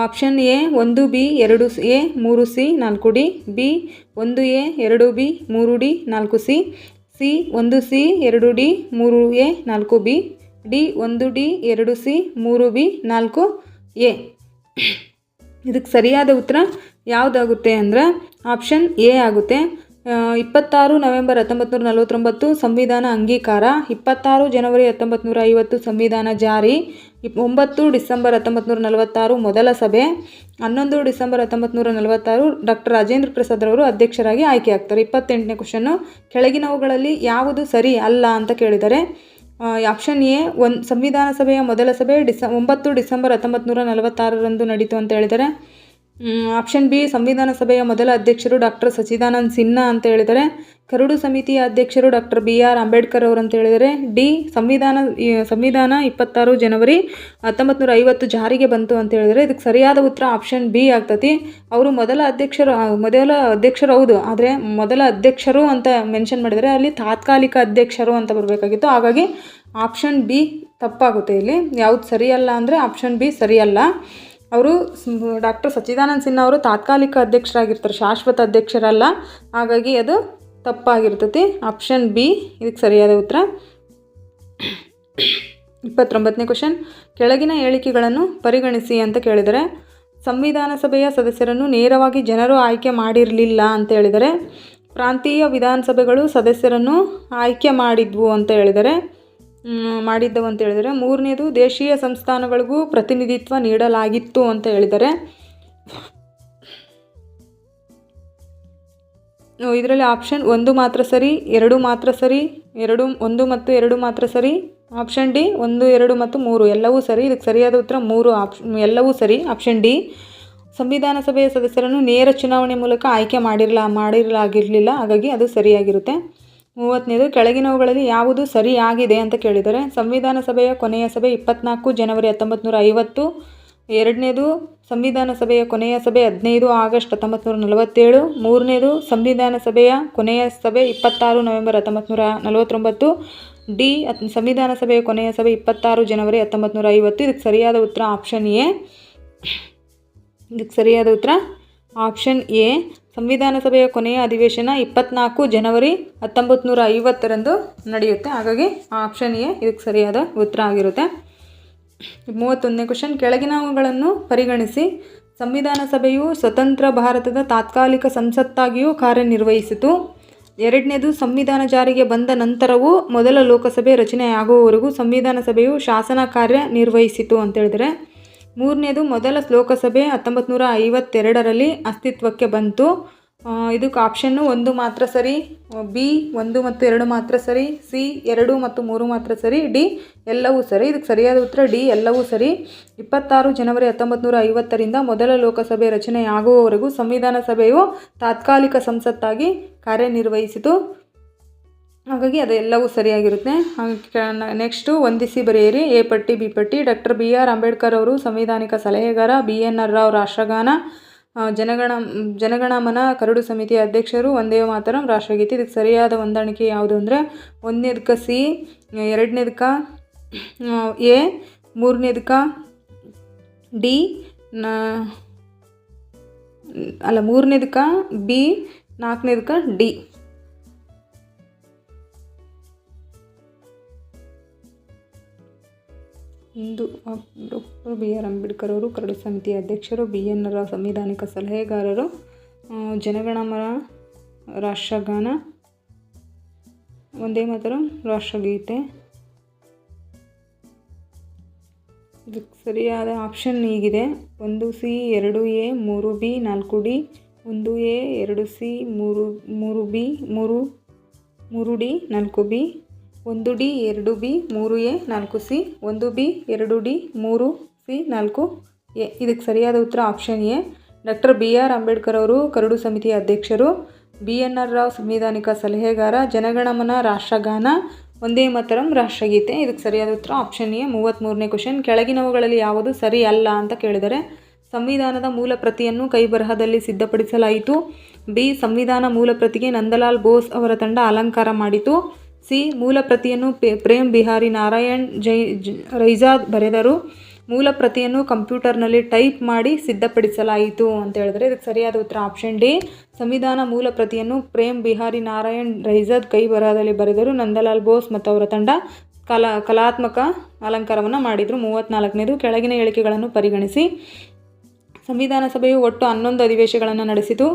Speaker 1: option A 1B 2A 3C 4D, B 1A 2B 3D 4C, C 1C 2D 3A 4B, D 1D 2C 3B 4A. ಇದಕ್ಕೆ ಸರಿಯಾದ ಉತ್ತರ ಯಾವುದಾಗುತ್ತೆ ಅಂದರೆ ಆಪ್ಷನ್ ಎ ಆಗುತ್ತೆ. 26 ನವೆಂಬರ್ 1949 ಸಂವಿಧಾನ ಅಂಗೀಕಾರ. 26 ಜನವರಿ 1950 ಸಂವಿಧಾನ ಜಾರಿ. 9 ಡಿಸೆಂಬರ್ 1946 ಮೊದಲ ಸಭೆ. 11 ಡಿಸೆಂಬರ್ 1946 ಡಾಕ್ಟರ್ ರಾಜೇಂದ್ರ ಪ್ರಸಾದ್ ಅವರು ಅಧ್ಯಕ್ಷರಾಗಿ ಆಯ್ಕೆಯಾಗ್ತಾರೆ. 28ನೇ ಕ್ವಶನ್ನು, ಕೆಳಗಿನವುಗಳಲ್ಲಿ ಯಾವುದು ಸರಿ ಅಲ್ಲ ಅಂತ ಕೇಳಿದ್ದಾರೆ. ಆಪ್ಷನ್ ಎ ಸಂವಿಧಾನ ಸಭೆಯ ಮೊದಲ ಸಭೆ 9 ಡಿಸೆಂಬರ್ 1946 ನಡೀತು ಅಂತ ಹೇಳಿದ್ದಾರೆ. ಆಪ್ಷನ್ ಬಿ ಸಂವಿಧಾನ ಸಭೆಯ ಮೊದಲ ಅಧ್ಯಕ್ಷರು ಡಾಕ್ಟರ್ ಸಚ್ಚಿದಾನಂದ ಸಿನ್ಹಾ ಅಂತ ಹೇಳಿದ್ದಾರೆ. ಕರಡು ಸಮಿತಿಯ ಅಧ್ಯಕ್ಷರು ಡಾಕ್ಟರ್ BR ಅಂಬೇಡ್ಕರ್ ಅವರು ಅಂತ ಹೇಳಿದ್ದಾರೆ. ಡಿ ಸಂವಿಧಾನ 26 ಜನವರಿ 1950 ಜಾರಿಗೆ ಬಂತು ಅಂತ ಹೇಳಿದರೆ ಇದಕ್ಕೆ ಸರಿಯಾದ ಉತ್ತರ ಆಪ್ಷನ್ ಬಿ ಆಗ್ತತಿ. ಅವರು ಮೊದಲ ಅಧ್ಯಕ್ಷರು ಹೌದು, ಆದರೆ ಮೊದಲ ಅಧ್ಯಕ್ಷರು ಅಂತ ಮೆನ್ಷನ್ ಮಾಡಿದರೆ ಅಲ್ಲಿ ತಾತ್ಕಾಲಿಕ ಅಧ್ಯಕ್ಷರು ಅಂತ ಬರಬೇಕಾಗಿತ್ತು. ಹಾಗಾಗಿ ಆಪ್ಷನ್ ಬಿ ತಪ್ಪಾಗುತ್ತೆ. ಇಲ್ಲಿ ಯಾವುದು ಸರಿಯಲ್ಲ ಅಂದರೆ ಆಪ್ಷನ್ ಬಿ ಸರಿಯಲ್ಲ. ಅವರು ಡಾಕ್ಟರ್ ಸಚ್ಚಿದಾನಂದ ಸಿನ್ಹಾ ಅವರು ತಾತ್ಕಾಲಿಕ ಅಧ್ಯಕ್ಷರಾಗಿರ್ತಾರೆ, ಶಾಶ್ವತ ಅಧ್ಯಕ್ಷರಲ್ಲ. ಹಾಗಾಗಿ ಅದು ತಪ್ಪಾಗಿರ್ತೈತಿ. ಆಪ್ಷನ್ ಬಿ ಇದಕ್ಕೆ ಸರಿಯಾದ ಉತ್ತರ. 29ನೇ ಕ್ವಶನ್, ಕೆಳಗಿನ ಹೇಳಿಕೆಗಳನ್ನು ಪರಿಗಣಿಸಿ ಅಂತ ಕೇಳಿದರೆ ಸಂವಿಧಾನ ಸಭೆಯ ಸದಸ್ಯರನ್ನು ನೇರವಾಗಿ ಜನರು ಆಯ್ಕೆ ಮಾಡಿರಲಿಲ್ಲ ಅಂತ ಹೇಳಿದರೆ. ಪ್ರಾಂತೀಯ ವಿಧಾನಸಭೆಗಳು ಸದಸ್ಯರನ್ನು ಆಯ್ಕೆ ಮಾಡಿದ್ವು ಅಂತ ಹೇಳಿದರೆ. ಮೂರನೇದು, ದೇಶೀಯ ಸಂಸ್ಥಾನಗಳಿಗೂ ಪ್ರತಿನಿಧಿತ್ವ ನೀಡಲಾಗಿತ್ತು ಅಂತ ಹೇಳಿದ್ದಾರೆ. ಇದರಲ್ಲಿ ಆಪ್ಷನ್ 1 ಮಾತ್ರ ಸರಿ, 2 ಮಾತ್ರ ಸರಿ, 1 ಮತ್ತು 2 ಮಾತ್ರ ಸರಿ. ಆಪ್ಷನ್ ಡಿ 1, 2 ಮತ್ತು 3 ಎಲ್ಲವೂ ಸರಿ. ಇದಕ್ಕೆ ಸರಿಯಾದ ಉತ್ತರ 3 ಎಲ್ಲವೂ ಸರಿ. ಆಪ್ಷನ್ ಡಿ ಸಂವಿಧಾನ ಸಭೆಯ ಸದಸ್ಯರನ್ನು ನೇರ ಚುನಾವಣೆ ಮೂಲಕ ಆಯ್ಕೆ ಮಾಡಿರಲಾಗಿರಲಿಲ್ಲ. ಹಾಗಾಗಿ ಅದು ಸರಿಯಾಗಿರುತ್ತೆ. 30ನೇದು, ಕೆಳಗಿನವುಗಳಲ್ಲಿ ಯಾವುದು ಸರಿಯಾಗಿದೆ ಅಂತ ಕೇಳಿದರೆ ಸಂವಿಧಾನ ಸಭೆಯ ಕೊನೆಯ ಸಭೆ 24 ಜನವರಿ 1950. ಎರಡನೇದು, ಸಂವಿಧಾನ ಸಭೆಯ ಕೊನೆಯ ಸಭೆ 15 ಆಗಸ್ಟ್ 1947. ಮೂರನೇದು, ಸಂವಿಧಾನ ಸಭೆಯ ಕೊನೆಯ ಸಭೆ 26 ನವೆಂಬರ್ 1949. ಡಿ ಸಂವಿಧಾನ ಸಭೆಯ ಕೊನೆಯ ಸಭೆ 26 ಜನವರಿ 1950. ಇದಕ್ಕೆ ಸರಿಯಾದ ಉತ್ತರ ಆಪ್ಷನ್ ಎ. ಆಪ್ಷನ್ ಎ ಸಂವಿಧಾನ ಸಭೆಯ ಕೊನೆಯ ಅಧಿವೇಶನ 24 ಜನವರಿ 1950 ನಡೆಯುತ್ತೆ. ಹಾಗಾಗಿ ಆಪ್ಷನ್ ಎ ಇದಕ್ಕೆ ಸರಿಯಾದ ಉತ್ತರ ಆಗಿರುತ್ತೆ. 31ನೇ ಕ್ವಶನ್, ಕೆಳಗಿನವುಗಳನ್ನು ಪರಿಗಣಿಸಿ. ಸಂವಿಧಾನ ಸಭೆಯು ಸ್ವತಂತ್ರ ಭಾರತದ ತಾತ್ಕಾಲಿಕ ಸಂಸತ್ತಾಗಿಯೂ ಕಾರ್ಯನಿರ್ವಹಿಸಿತು. ಎರಡನೇದು, ಸಂವಿಧಾನ ಜಾರಿಗೆ ಬಂದ ನಂತರವೂ ಮೊದಲ ಲೋಕಸಭೆ ರಚನೆಯಾಗುವವರೆಗೂ ಸಂವಿಧಾನ ಸಭೆಯು ಶಾಸನ ಕಾರ್ಯ ನಿರ್ವಹಿಸಿತು ಅಂತ ಹೇಳಿದರೆ. ಮೂರನೇದು, ಮೊದಲ ಲೋಕಸಭೆ 1952ರಲ್ಲಿ ಅಸ್ತಿತ್ವಕ್ಕೆ ಬಂತು. ಇದಕ್ಕೆ ಆಪ್ಷನ್ನು 1 ಮಾತ್ರ ಸರಿ, ಬಿ 1 ಮತ್ತು 2 ಮಾತ್ರ ಸರಿ, ಸಿ 2 ಮತ್ತು 3 ಮಾತ್ರ ಸರಿ, ಡಿ ಎಲ್ಲವೂ ಸರಿ. ಇದಕ್ಕೆ ಸರಿಯಾದ ಉತ್ತರ ಡಿ ಎಲ್ಲವೂ ಸರಿ. 26 ಜನವರಿ 1950ರಿಂದ ಮೊದಲ ಲೋಕಸಭೆ ರಚನೆಯಾಗುವವರೆಗೂ ಸಂವಿಧಾನ ಸಭೆಯು ತಾತ್ಕಾಲಿಕ ಸಂಸತ್ತಾಗಿ ಕಾರ್ಯನಿರ್ವಹಿಸಿತು. ಹಾಗಾಗಿ ಅದೆಲ್ಲವೂ ಸರಿಯಾಗಿರುತ್ತೆ. ನೆಕ್ಸ್ಟು ಹೊಂದಿಸಿ ಬರೆಯಿರಿ. ಎ ಪಟ್ಟಿ, ಬಿ ಪಟ್ಟಿ. ಡಾಕ್ಟರ್ BR ಅಂಬೇಡ್ಕರ್ ಅವರು ಸಂವಿಧಾನಿಕ ಸಲಹೆಗಾರ. BNR ರಾವ್ ರಾಷ್ಟ್ರಗಾನ. ಜನಗಣಮನ ಕರಡು ಸಮಿತಿಯ ಅಧ್ಯಕ್ಷರು, ವಂದೇ ಮಾತರಂ ರಾಷ್ಟ್ರಗೀತೆ. ಇದಕ್ಕೆ ಸರಿಯಾದ ಹೊಂದಾಣಿಕೆ ಯಾವುದು ಅಂದರೆ ಒಂದನೇದಕ್ಕೆ ಸಿ, ಎರಡನೇದಕ್ಕೆ ಎ, ಮೂರನೇದಕ್ಕೆ ಡಿ, ಮೂರನೇದಕ್ಕೆ ಬಿ, ನಾಲ್ಕನೇದಕ್ಕೆ ಡಿ. ಡಾಕ್ಟರ್ BR ಅಂಬೇಡ್ಕರ್ ಅವರು ಕರಡು ಸಮಿತಿಯ ಅಧ್ಯಕ್ಷರು, BN ರಾವ್ ಸಂವಿಧಾನಿಕ ಸಲಹೆಗಾರರು, ಜನಗಣಮನ ರಾಷ್ಟ್ರಗಾನ, ವಂದೇ ಮಾತರಂ ರಾಷ್ಟ್ರಗೀತೆ. ಇದಕ್ಕೆ ಸರಿಯಾದ ಆಪ್ಷನ್ ಹೀಗಿದೆ: 1C, 2A, 3B, 4D, 1A, 2C, 3B, 3D, 4B, 1D, 2B, 3A, 4C, 1B, 2D, 3C, 4A. ಇದಕ್ಕೆ ಸರಿಯಾದ ಉತ್ತರ option A. Doctor BR Ambedkar ಅವರು ಕರಡು ಸಮಿತಿಯ ಅಧ್ಯಕ್ಷರು, BNR ರಾವ್ ಸಂವಿಧಾನಿಕ ಸಲಹೆಗಾರ, ಜನಗಣಮನ ರಾಷ್ಟ್ರಗಾನ, ವಂದೇ ಮಾತರಂ ರಾಷ್ಟ್ರಗೀತೆ. ಇದಕ್ಕೆ ಸರಿಯಾದ ಉತ್ತರ ಆಪ್ಷನ್ ಎ. 33ನೇ ಕ್ವಶನ್: ಕೆಳಗಿನವುಗಳಲ್ಲಿ ಯಾವುದು ಸರಿ ಅಲ್ಲ ಅಂತ ಕೇಳಿದರೆ ಸಂವಿಧಾನದ ಮೂಲ ಪ್ರತಿಯನ್ನು ಕೈಬರಹದಲ್ಲಿ ಸಿದ್ಧಪಡಿಸಲಾಯಿತು. ಬಿ, ಸಂವಿಧಾನ ಮೂಲ ಪ್ರತಿಗೆ ನಂದಲಾಲ್ ಬೋಸ್ ಅವರ ತಂಡ ಅಲಂಕಾರ ಮಾಡಿತು. ಸಿ, ಮೂಲ ಪ್ರತಿಯನ್ನು ಪ್ರೇಮ್ ಬಿಹಾರಿ ನಾರಾಯಣ್ ರೈಜಾದ್ ಬರೆದರು. ಮೂಲ ಪ್ರತಿಯನ್ನು ಕಂಪ್ಯೂಟರ್ನಲ್ಲಿ ಟೈಪ್ ಮಾಡಿ ಸಿದ್ಧಪಡಿಸಲಾಯಿತು ಅಂತ ಹೇಳಿದ್ರೆ ಇದಕ್ಕೆ ಸರಿಯಾದ ಉತ್ತರ ಆಪ್ಷನ್ ಡಿ. ಸಂವಿಧಾನ ಮೂಲ ಪ್ರತಿಯನ್ನು ಪ್ರೇಮ್ ಬಿಹಾರಿ ನಾರಾಯಣ್ ರೈಜಾದ್ ಕೈ ಬರಹದಲ್ಲಿ ಬರೆದರು. ನಂದಲಾಲ್ ಬೋಸ್ ಮತ್ತು ಅವರ ತಂಡ ಕಲಾತ್ಮಕ ಅಲಂಕಾರವನ್ನು ಮಾಡಿದರು. 34ನೇದು: ಕೆಳಗಿನ ಹೇಳಿಕೆಗಳನ್ನು ಪರಿಗಣಿಸಿ. ಸಂವಿಧಾನ ಸಭೆಯು ಒಟ್ಟು 11 ಅಧಿವೇಶನಗಳನ್ನು ನಡೆಸಿತು.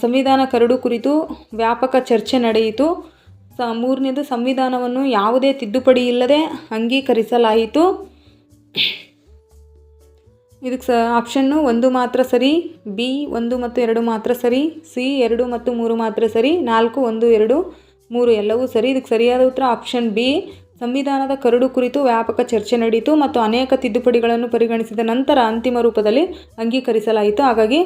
Speaker 1: ಸಂವಿಧಾನ ಕರಡು ಕುರಿತು ವ್ಯಾಪಕ ಚರ್ಚೆ ನಡೆಯಿತು. 3ನೇದು: ಸಂವಿಧಾನವನ್ನು ಯಾವುದೇ ತಿದ್ದುಪಡಿ ಇಲ್ಲದೆ ಅಂಗೀಕರಿಸಲಾಯಿತು. ಇದಕ್ಕೆ ಆಪ್ಷನ್ನು 1 ಮಾತ್ರ ಸರಿ, ಬಿ 1 ಮತ್ತು 2 ಮಾತ್ರ ಸರಿ, ಸಿ 2 ಮತ್ತು 3 ಮಾತ್ರ ಸರಿ, 4 1 2 3 ಎಲ್ಲವೂ ಸರಿ. ಇದಕ್ಕೆ ಸರಿಯಾದ ಉತ್ತರ ಆಪ್ಷನ್ ಬಿ. ಸಂವಿಧಾನದ ಕರಡು ಕುರಿತು ವ್ಯಾಪಕ ಚರ್ಚೆ ನಡೆಯಿತು ಮತ್ತು ಅನೇಕ ತಿದ್ದುಪಡಿಗಳನ್ನು ಪರಿಗಣಿಸಿದ ನಂತರ ಅಂತಿಮ ರೂಪದಲ್ಲಿ ಅಂಗೀಕರಿಸಲಾಯಿತು. ಹಾಗಾಗಿ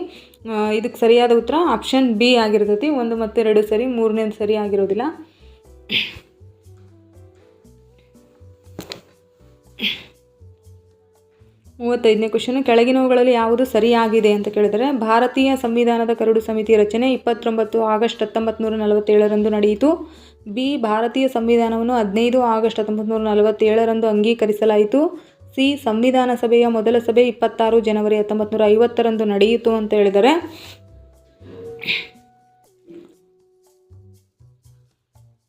Speaker 1: ಇದಕ್ಕೆ ಸರಿಯಾದ ಉತ್ತರ ಆಪ್ಷನ್ ಬಿ ಆಗಿರ್ತೈತಿ. 1 ಮತ್ತು 2 ಸರಿ, 3ನೇದು ಸರಿ ಆಗಿರೋದಿಲ್ಲ. 35ನೇ ಕ್ವಶನ್: ಕೆಳಗಿನವುಗಳಲ್ಲಿ ಯಾವುದು ಸರಿಯಾಗಿದೆ ಅಂತ ಕೇಳಿದರೆ ಭಾರತೀಯ ಸಂವಿಧಾನದ ಕರಡು ಸಮಿತಿ ರಚನೆ 29 ಆಗಸ್ಟ್ 1947ರಂದು ನಡೆಯಿತು. ಬಿ, ಭಾರತೀಯ ಸಂವಿಧಾನವನ್ನು 15 ಆಗಸ್ಟ್ 1947ರಂದು ಅಂಗೀಕರಿಸಲಾಯಿತು. ಸಿ, ಸಂವಿಧಾನ ಸಭೆಯ ಮೊದಲ ಸಭೆ 26 ಜನವರಿ 1950ರಂದು ನಡೆಯಿತು ಅಂತ ಹೇಳಿದರೆ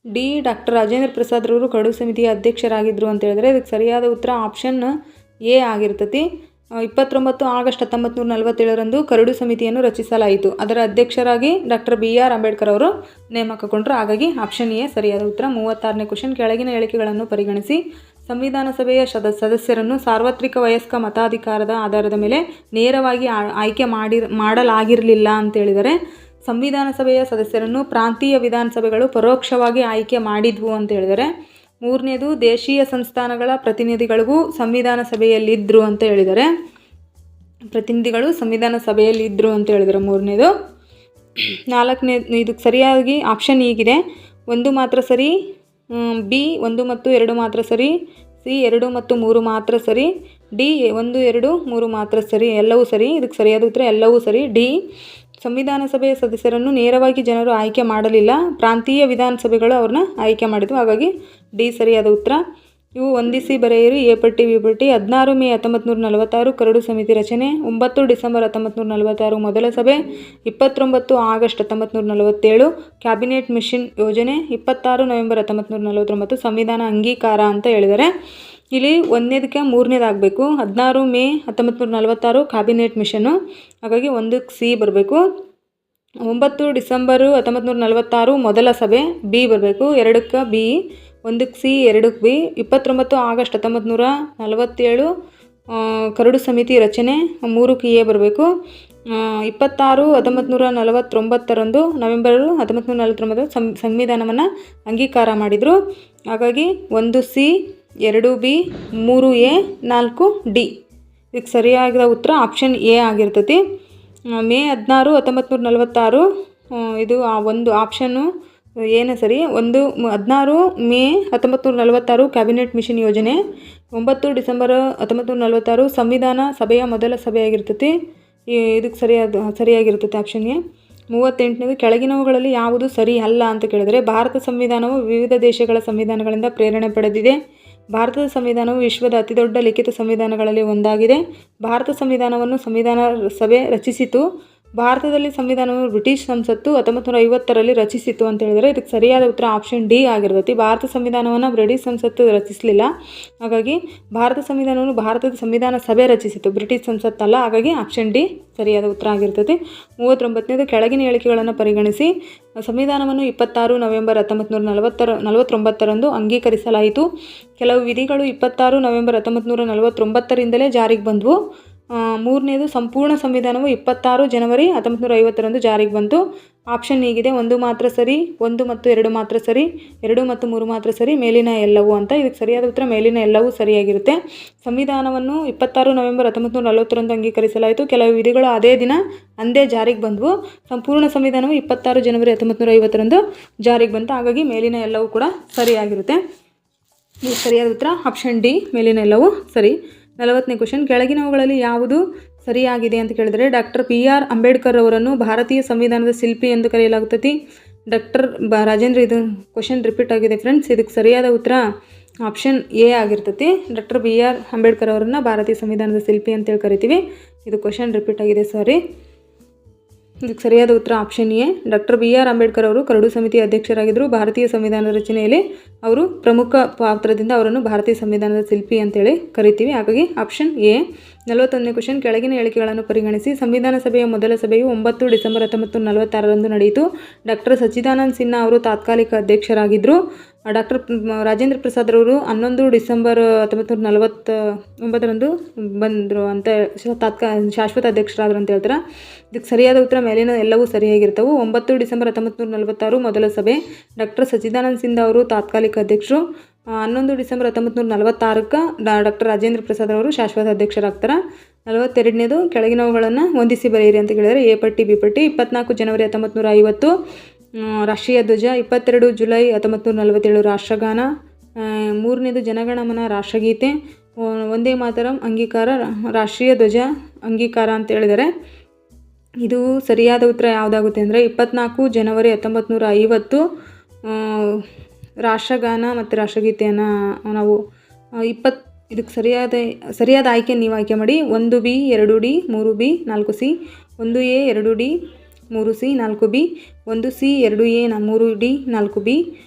Speaker 1: ಡಿ, ಡಾಕ್ಟರ್ ರಾಜೇಂದ್ರ ಪ್ರಸಾದ್ ರವರು ಕರಡು ಸಮಿತಿಯ ಅಧ್ಯಕ್ಷರಾಗಿದ್ದರು ಅಂತ ಹೇಳಿದರೆ ಇದಕ್ಕೆ ಸರಿಯಾದ ಉತ್ತರ ಆಪ್ಷನ್ ಎ ಆಗಿರ್ತತಿ. 29 ಆಗಸ್ಟ್ 1947ರಂದು ಕರಡು ಸಮಿತಿಯನ್ನು ರಚಿಸಲಾಯಿತು. ಅದರ ಅಧ್ಯಕ್ಷರಾಗಿ ಡಾಕ್ಟರ್ BR ಅಂಬೇಡ್ಕರ್ ಅವರು ನೇಮಕಗೊಂಡರು. ಹಾಗಾಗಿ ಆಪ್ಷನ್ ಎ ಸರಿಯಾದ ಉತ್ತರ. 36ನೇ ಕ್ವಶನ್: ಕೆಳಗಿನ ಹೇಳಿಕೆಗಳನ್ನು ಪರಿಗಣಿಸಿ. ಸಂವಿಧಾನ ಸಭೆಯ ಸದಸ್ಯರನ್ನು ಸಾರ್ವತ್ರಿಕ ವಯಸ್ಕ ಮತಾಧಿಕಾರದ ಆಧಾರದ ಮೇಲೆ ನೇರವಾಗಿ ಆಯ್ಕೆ ಮಾಡಲಾಗಿರಲಿಲ್ಲ ಅಂತ ಹೇಳಿದರೆ ಸಂವಿಧಾನ ಸಭೆಯ ಸದಸ್ಯರನ್ನು ಪ್ರಾಂತೀಯ ವಿಧಾನಸಭೆಗಳು ಪರೋಕ್ಷವಾಗಿ ಆಯ್ಕೆ ಮಾಡಿದ್ವು ಅಂತ ಹೇಳಿದರೆ. 3ನೇದು: ದೇಶೀಯ ಸಂಸ್ಥಾನಗಳ ಪ್ರತಿನಿಧಿಗಳಿಗೂ ಸಂವಿಧಾನ ಸಭೆಯಲ್ಲಿದ್ದರು ಅಂತ ಹೇಳಿದರೆ ಪ್ರತಿನಿಧಿಗಳು ಸಂವಿಧಾನ ಸಭೆಯಲ್ಲಿದ್ದರು ಅಂತ ಹೇಳಿದರೆ 3ನೇದು. 4ನೇ ಇದಕ್ಕೆ ಸರಿಯಾಗಿ ಆಪ್ಷನ್ ಹೀಗಿದೆ: 1 ಮಾತ್ರ ಸರಿ, ಬಿ 1 ಮತ್ತು 2 ಮಾತ್ರ ಸರಿ, ಸಿ 2 ಮತ್ತು 3 ಮಾತ್ರ ಸರಿ, ಡಿ 1 2 3 ಮಾತ್ರ ಸರಿ, ಎಲ್ಲವೂ ಸರಿ. ಇದಕ್ಕೆ ಸರಿಯಾದ ಉತ್ತರ ಎಲ್ಲವೂ ಸರಿ, ಡಿ. ಸಂವಿಧಾನ ಸಭೆಯ ಸದಸ್ಯರನ್ನು ನೇರವಾಗಿ ಜನರು ಆಯ್ಕೆ ಮಾಡಲಿಲ್ಲ, ಪ್ರಾಂತೀಯ ವಿಧಾನಸಭೆಗಳು ಅವ್ರನ್ನ ಆಯ್ಕೆ ಮಾಡಿದ್ವು. ಹಾಗಾಗಿ ಡಿ ಸರಿಯಾದ ಉತ್ತರ. ಇವು ಹೊಂದಿಸಿ ಬರೆಯಿರಿ: ಎ ಪಟ್ಟಿ ಬಿ ಪಟ್ಟಿ. 16 ಮೇ 1946 ಕರಡು ಸಮಿತಿ ರಚನೆ, 9 ಡಿಸೆಂಬರ್ 1946 ಮೊದಲ ಸಭೆ, 29 ಆಗಸ್ಟ್ 1947 ಕ್ಯಾಬಿನೆಟ್ ಮಿಷನ್ ಯೋಜನೆ, 26 ನವೆಂಬರ್ 1949 ಸಂವಿಧಾನ ಅಂಗೀಕಾರ ಅಂತ ಹೇಳಿದರೆ ಇಲ್ಲಿ 1ನೇದಕ್ಕೆ 3ನೇದಾಗಬೇಕು. 16 ಮೇ 1946 ಕ್ಯಾಬಿನೆಟ್ ಮಿಷನ್ನು, ಹಾಗಾಗಿ 1ಕ್ಕೆ ಸಿ ಬರಬೇಕು. 9 ಡಿಸೆಂಬರು 1946 ಮೊದಲ ಸಭೆ, ಬಿ ಬರಬೇಕು. 2ಕ್ಕೆ ಬಿ, 1ಕ್ಕೆ ಸಿ, 2ಕ್ಕೆ ಬಿ. 29 ಆಗಸ್ಟ್ 1947 ಕರಡು ಸಮಿತಿ ರಚನೆ, 3ಕ್ಕೆ ಎ ಬರಬೇಕು. 26 1949ರಂದು ನವೆಂಬರ್ 1949 ಸಂವಿಧಾನವನ್ನು ಅಂಗೀಕಾರ ಮಾಡಿದರು. ಹಾಗಾಗಿ 1 ಸಿ, 2 ಬಿ, 3 ಎ, 4 ಡಿ. ಇದಕ್ಕೆ ಸರಿಯಾದ ಉತ್ತರ ಆಪ್ಷನ್ ಎ ಆಗಿರ್ತೈತಿ. ಮೇ 16 1946 ಇದು ಒಂದು ಆಪ್ಷನ್ನು ಏನೇ ಸರಿ. 16 ಮೇ 1946 ಕ್ಯಾಬಿನೆಟ್ ಮಿಷನ್ ಯೋಜನೆ, 9 ಡಿಸೆಂಬರ್ 1946 ಸಂವಿಧಾನ ಸಭೆಯ ಮೊದಲ ಸಭೆಯಾಗಿರ್ತೈತಿ. ಇದಕ್ಕೆ ಸರಿಯಾಗಿರ್ತದೆ ಆಪ್ಷನ್ ಎ. 38ನೇದು ಕೆಳಗಿನವುಗಳಲ್ಲಿ ಯಾವುದು ಸರಿ ಅಲ್ಲ ಅಂತ ಕೇಳಿದರೆ, ಭಾರತ ಸಂವಿಧಾನವು ವಿವಿಧ ದೇಶಗಳ ಸಂವಿಧಾನಗಳಿಂದ ಪ್ರೇರಣೆ ಪಡೆದಿದೆ. ಭಾರತದ ಸಂವಿಧಾನವು ವಿಶ್ವದ ಅತಿದೊಡ್ಡ ಲಿಖಿತ ಸಂವಿಧಾನಗಳಲ್ಲಿ ಒಂದಾಗಿದೆ. ಭಾರತ ಸಂವಿಧಾನವನ್ನು ಸಂವಿಧಾನ ಸಭೆ ರಚಿಸಿತು. ಭಾರತದಲ್ಲಿ ಸಂವಿಧಾನವನ್ನು ಬ್ರಿಟಿಷ್ ಸಂಸತ್ತು 1950ರಲ್ಲಿ ರಚಿಸಿತು ಅಂತ ಹೇಳಿದರೆ ಇದಕ್ಕೆ ಸರಿಯಾದ ಉತ್ತರ ಆಪ್ಷನ್ ಡಿ ಆಗಿರ್ತೈತಿ. ಭಾರತ ಸಂವಿಧಾನವನ್ನು ಬ್ರಿಟಿಷ್ ಸಂಸತ್ತು ರಚಿಸಲಿಲ್ಲ. ಹಾಗಾಗಿ ಭಾರತ ಸಂವಿಧಾನವನ್ನು ಭಾರತದ ಸಂವಿಧಾನ ಸಭೆ ರಚಿಸಿತು, ಬ್ರಿಟಿಷ್ ಸಂಸತ್ತಲ್ಲ. ಹಾಗಾಗಿ ಆಪ್ಷನ್ ಡಿ ಸರಿಯಾದ ಉತ್ತರ ಆಗಿರ್ತೈತಿ. 39ನೇದು ಕೆಳಗಿನ ಹೇಳಿಕೆಗಳನ್ನು ಪರಿಗಣಿಸಿ. ಸಂವಿಧಾನವನ್ನು 26 ನವೆಂಬರ್ 1949ರಂದು ಅಂಗೀಕರಿಸಲಾಯಿತು. ಕೆಲವು ವಿಧಿಗಳು 26 ನವೆಂಬರ್ 1949ರಿಂದಲೇ ಜಾರಿಗೆ ಬಂದವು. 3ನೇದು ಸಂಪೂರ್ಣ ಸಂವಿಧಾನವು 26 ಜನವರಿ 1950ರಂದು ಜಾರಿಗೆ ಬಂತು. ಆಪ್ಷನ್ ಹೀಗಿದೆ: 1 ಮಾತ್ರ ಸರಿ, 1 ಮತ್ತು 2 ಮಾತ್ರ ಸರಿ, 2 ಮತ್ತು 3 ಮಾತ್ರ ಸರಿ, ಮೇಲಿನ ಎಲ್ಲವೂ ಅಂತ. ಇದಕ್ಕೆ ಸರಿಯಾದ ಉತ್ತರ ಮೇಲಿನ ಎಲ್ಲವೂ ಸರಿಯಾಗಿರುತ್ತೆ. ಸಂವಿಧಾನವನ್ನು 26 ನವೆಂಬರ್ 1940ರಂದು ಅಂಗೀಕರಿಸಲಾಯಿತು. ಕೆಲವು ವಿಧಿಗಳು ಅಂದೇ ಜಾರಿಗೆ ಬಂದವು. ಸಂಪೂರ್ಣ ಸಂವಿಧಾನವು 26 ಜನವರಿ 1950ರಂದು ಜಾರಿಗೆ ಬಂತು. ಹಾಗಾಗಿ ಮೇಲಿನ ಎಲ್ಲವೂ ಕೂಡ ಸರಿಯಾಗಿರುತ್ತೆ. ಇದು ಸರಿಯಾದ ಉತ್ತರ ಆಪ್ಷನ್ ಡಿ, ಮೇಲಿನ ಎಲ್ಲವೂ ಸರಿ. 40ನೇ ಕ್ವಶನ್, ಕೆಳಗಿನವುಗಳಲ್ಲಿ ಯಾವುದು ಸರಿಯಾಗಿದೆ ಅಂತ ಕೇಳಿದರೆ, ಡಾಕ್ಟರ್ BR ಅಂಬೇಡ್ಕರ್ ಅವರನ್ನು ಭಾರತೀಯ ಸಂವಿಧಾನದ ಶಿಲ್ಪಿ ಎಂದು ಕರೆಯಲಾಗುತ್ತದೆ. ರಾಜೇಂದ್ರ, ಇದು ಕ್ವಶನ್ ರಿಪೀಟ್ ಆಗಿದೆ ಫ್ರೆಂಡ್ಸ್. ಇದಕ್ಕೆ ಸರಿಯಾದ ಉತ್ತರ ಆಪ್ಷನ್ ಎ ಆಗಿರ್ತೈತಿ. ಡಾಕ್ಟರ್ BR ಅಂಬೇಡ್ಕರ್ ಅವರನ್ನು ಭಾರತೀಯ ಸಂವಿಧಾನದ ಶಿಲ್ಪಿ ಅಂತೇಳಿ ಕರಿತೀವಿ. ಇದು ಕ್ವಶನ್ ರಿಪೀಟ್ ಆಗಿದೆ, ಸಾರಿ. ಇದಕ್ಕೆ ಸರಿಯಾದ ಉತ್ತರ option A. Doctor BR Ambedkar ಅವರು ಕರಡು ಸಮಿತಿಯ ಅಧ್ಯಕ್ಷರಾಗಿದ್ದರು. ಭಾರತೀಯ ಸಂವಿಧಾನ ರಚನೆಯಲ್ಲಿ ಅವರು ಪ್ರಮುಖ ಪಾತ್ರದಿಂದ ಅವರನ್ನು ಭಾರತೀಯ ಸಂವಿಧಾನದ ಶಿಲ್ಪಿ ಅಂತೇಳಿ ಕರಿತೀವಿ. ಹಾಗಾಗಿ ಆಪ್ಷನ್ ಎ. 41ನೇ ಕ್ವಶನ್, ಕೆಳಗಿನ ಹೇಳಿಕೆಗಳನ್ನು ಪರಿಗಣಿಸಿ. ಸಂವಿಧಾನ ಸಭೆಯ ಮೊದಲ ಸಭೆಯು 9 ಡಿಸೆಂಬರ್ 1946ರಂದು ನಡೆಯಿತು. ಡಾಕ್ಟರ್ ಸಚ್ಚಿದಾನಂದ ಸಿನ್ಹಾ ಅವರು ತಾತ್ಕಾಲಿಕ ಅಧ್ಯಕ್ಷರಾಗಿದ್ದರು. ಡಾಕ್ಟರ್ ರಾಜೇಂದ್ರ ಪ್ರಸಾದ್ ಅವರು 11 ಡಿಸೆಂಬರ್ 1949ರಂದು ಬಂದರು ಅಂತ ಶಾಶ್ವತ ಅಧ್ಯಕ್ಷರಾದರು ಅಂತ ಹೇಳ್ತಾರೆ. ಇದಕ್ಕೆ ಸರಿಯಾದ ಉತ್ತರ ಮೇಲಿನ ಎಲ್ಲವೂ ಸರಿಯಾಗಿರ್ತವೆ. 9 ಡಿಸೆಂಬರ್ 1946 ಮೊದಲ ಸಭೆ. ಡಾಕ್ಟರ್ ಸಚ್ಚಿದಾನಂದ ಸಿನ್ಹಾ ಅವರು ತಾತ್ಕಾಲಿಕ ಅಧ್ಯಕ್ಷರು. 11 ಡಿಸೆಂಬರ್ 1946ಕ್ಕೆ ಡಾಕ್ಟರ್ ರಾಜೇಂದ್ರ ಪ್ರಸಾದ್ ಅವರು ಶಾಶ್ವತ ಅಧ್ಯಕ್ಷರಾಗ್ತಾರೆ. 42ನೇದು ಕೆಳಗಿನವುಗಳನ್ನು ಹೊಂದಿಸಿ ಬರೆಯಿರಿ ಅಂತ ಕೇಳಿದರೆ, ಎ ಪಟ್ಟಿ ಬಿ ಪಟ್ಟಿ. 24 ಜನವರಿ 1950 ರಾಷ್ಟ್ರೀಯ ಧ್ವಜ. 22 ಜುಲೈ 1947 ರಾಷ್ಟ್ರಗಾನ. 3ನೇದು ಜನಗಣಮನ ರಾಷ್ಟ್ರಗೀತೆ. ವಂದೇ ಮಾತರಂ ಅಂಗೀಕಾರ, ರಾಷ್ಟ್ರೀಯ ಧ್ವಜ ಅಂಗೀಕಾರ ಅಂತ ಹೇಳಿದರೆ ಇದು ಸರಿಯಾದ ಉತ್ತರ ಯಾವುದಾಗುತ್ತೆ ಅಂದರೆ 24 ಜನವರಿ 1950 ರಾಷ್ಟ್ರಗಾನ ಮತ್ತು ರಾಷ್ಟ್ರಗೀತೆಯನ್ನು ನಾವು ಇದಕ್ಕೆ ಸರಿಯಾದ ಆಯ್ಕೆ ನೀವು ಆಯ್ಕೆ ಮಾಡಿ. 1B 2D 3B 4C, 1A 2D 3C 4B, 1C 2A 3D 4B,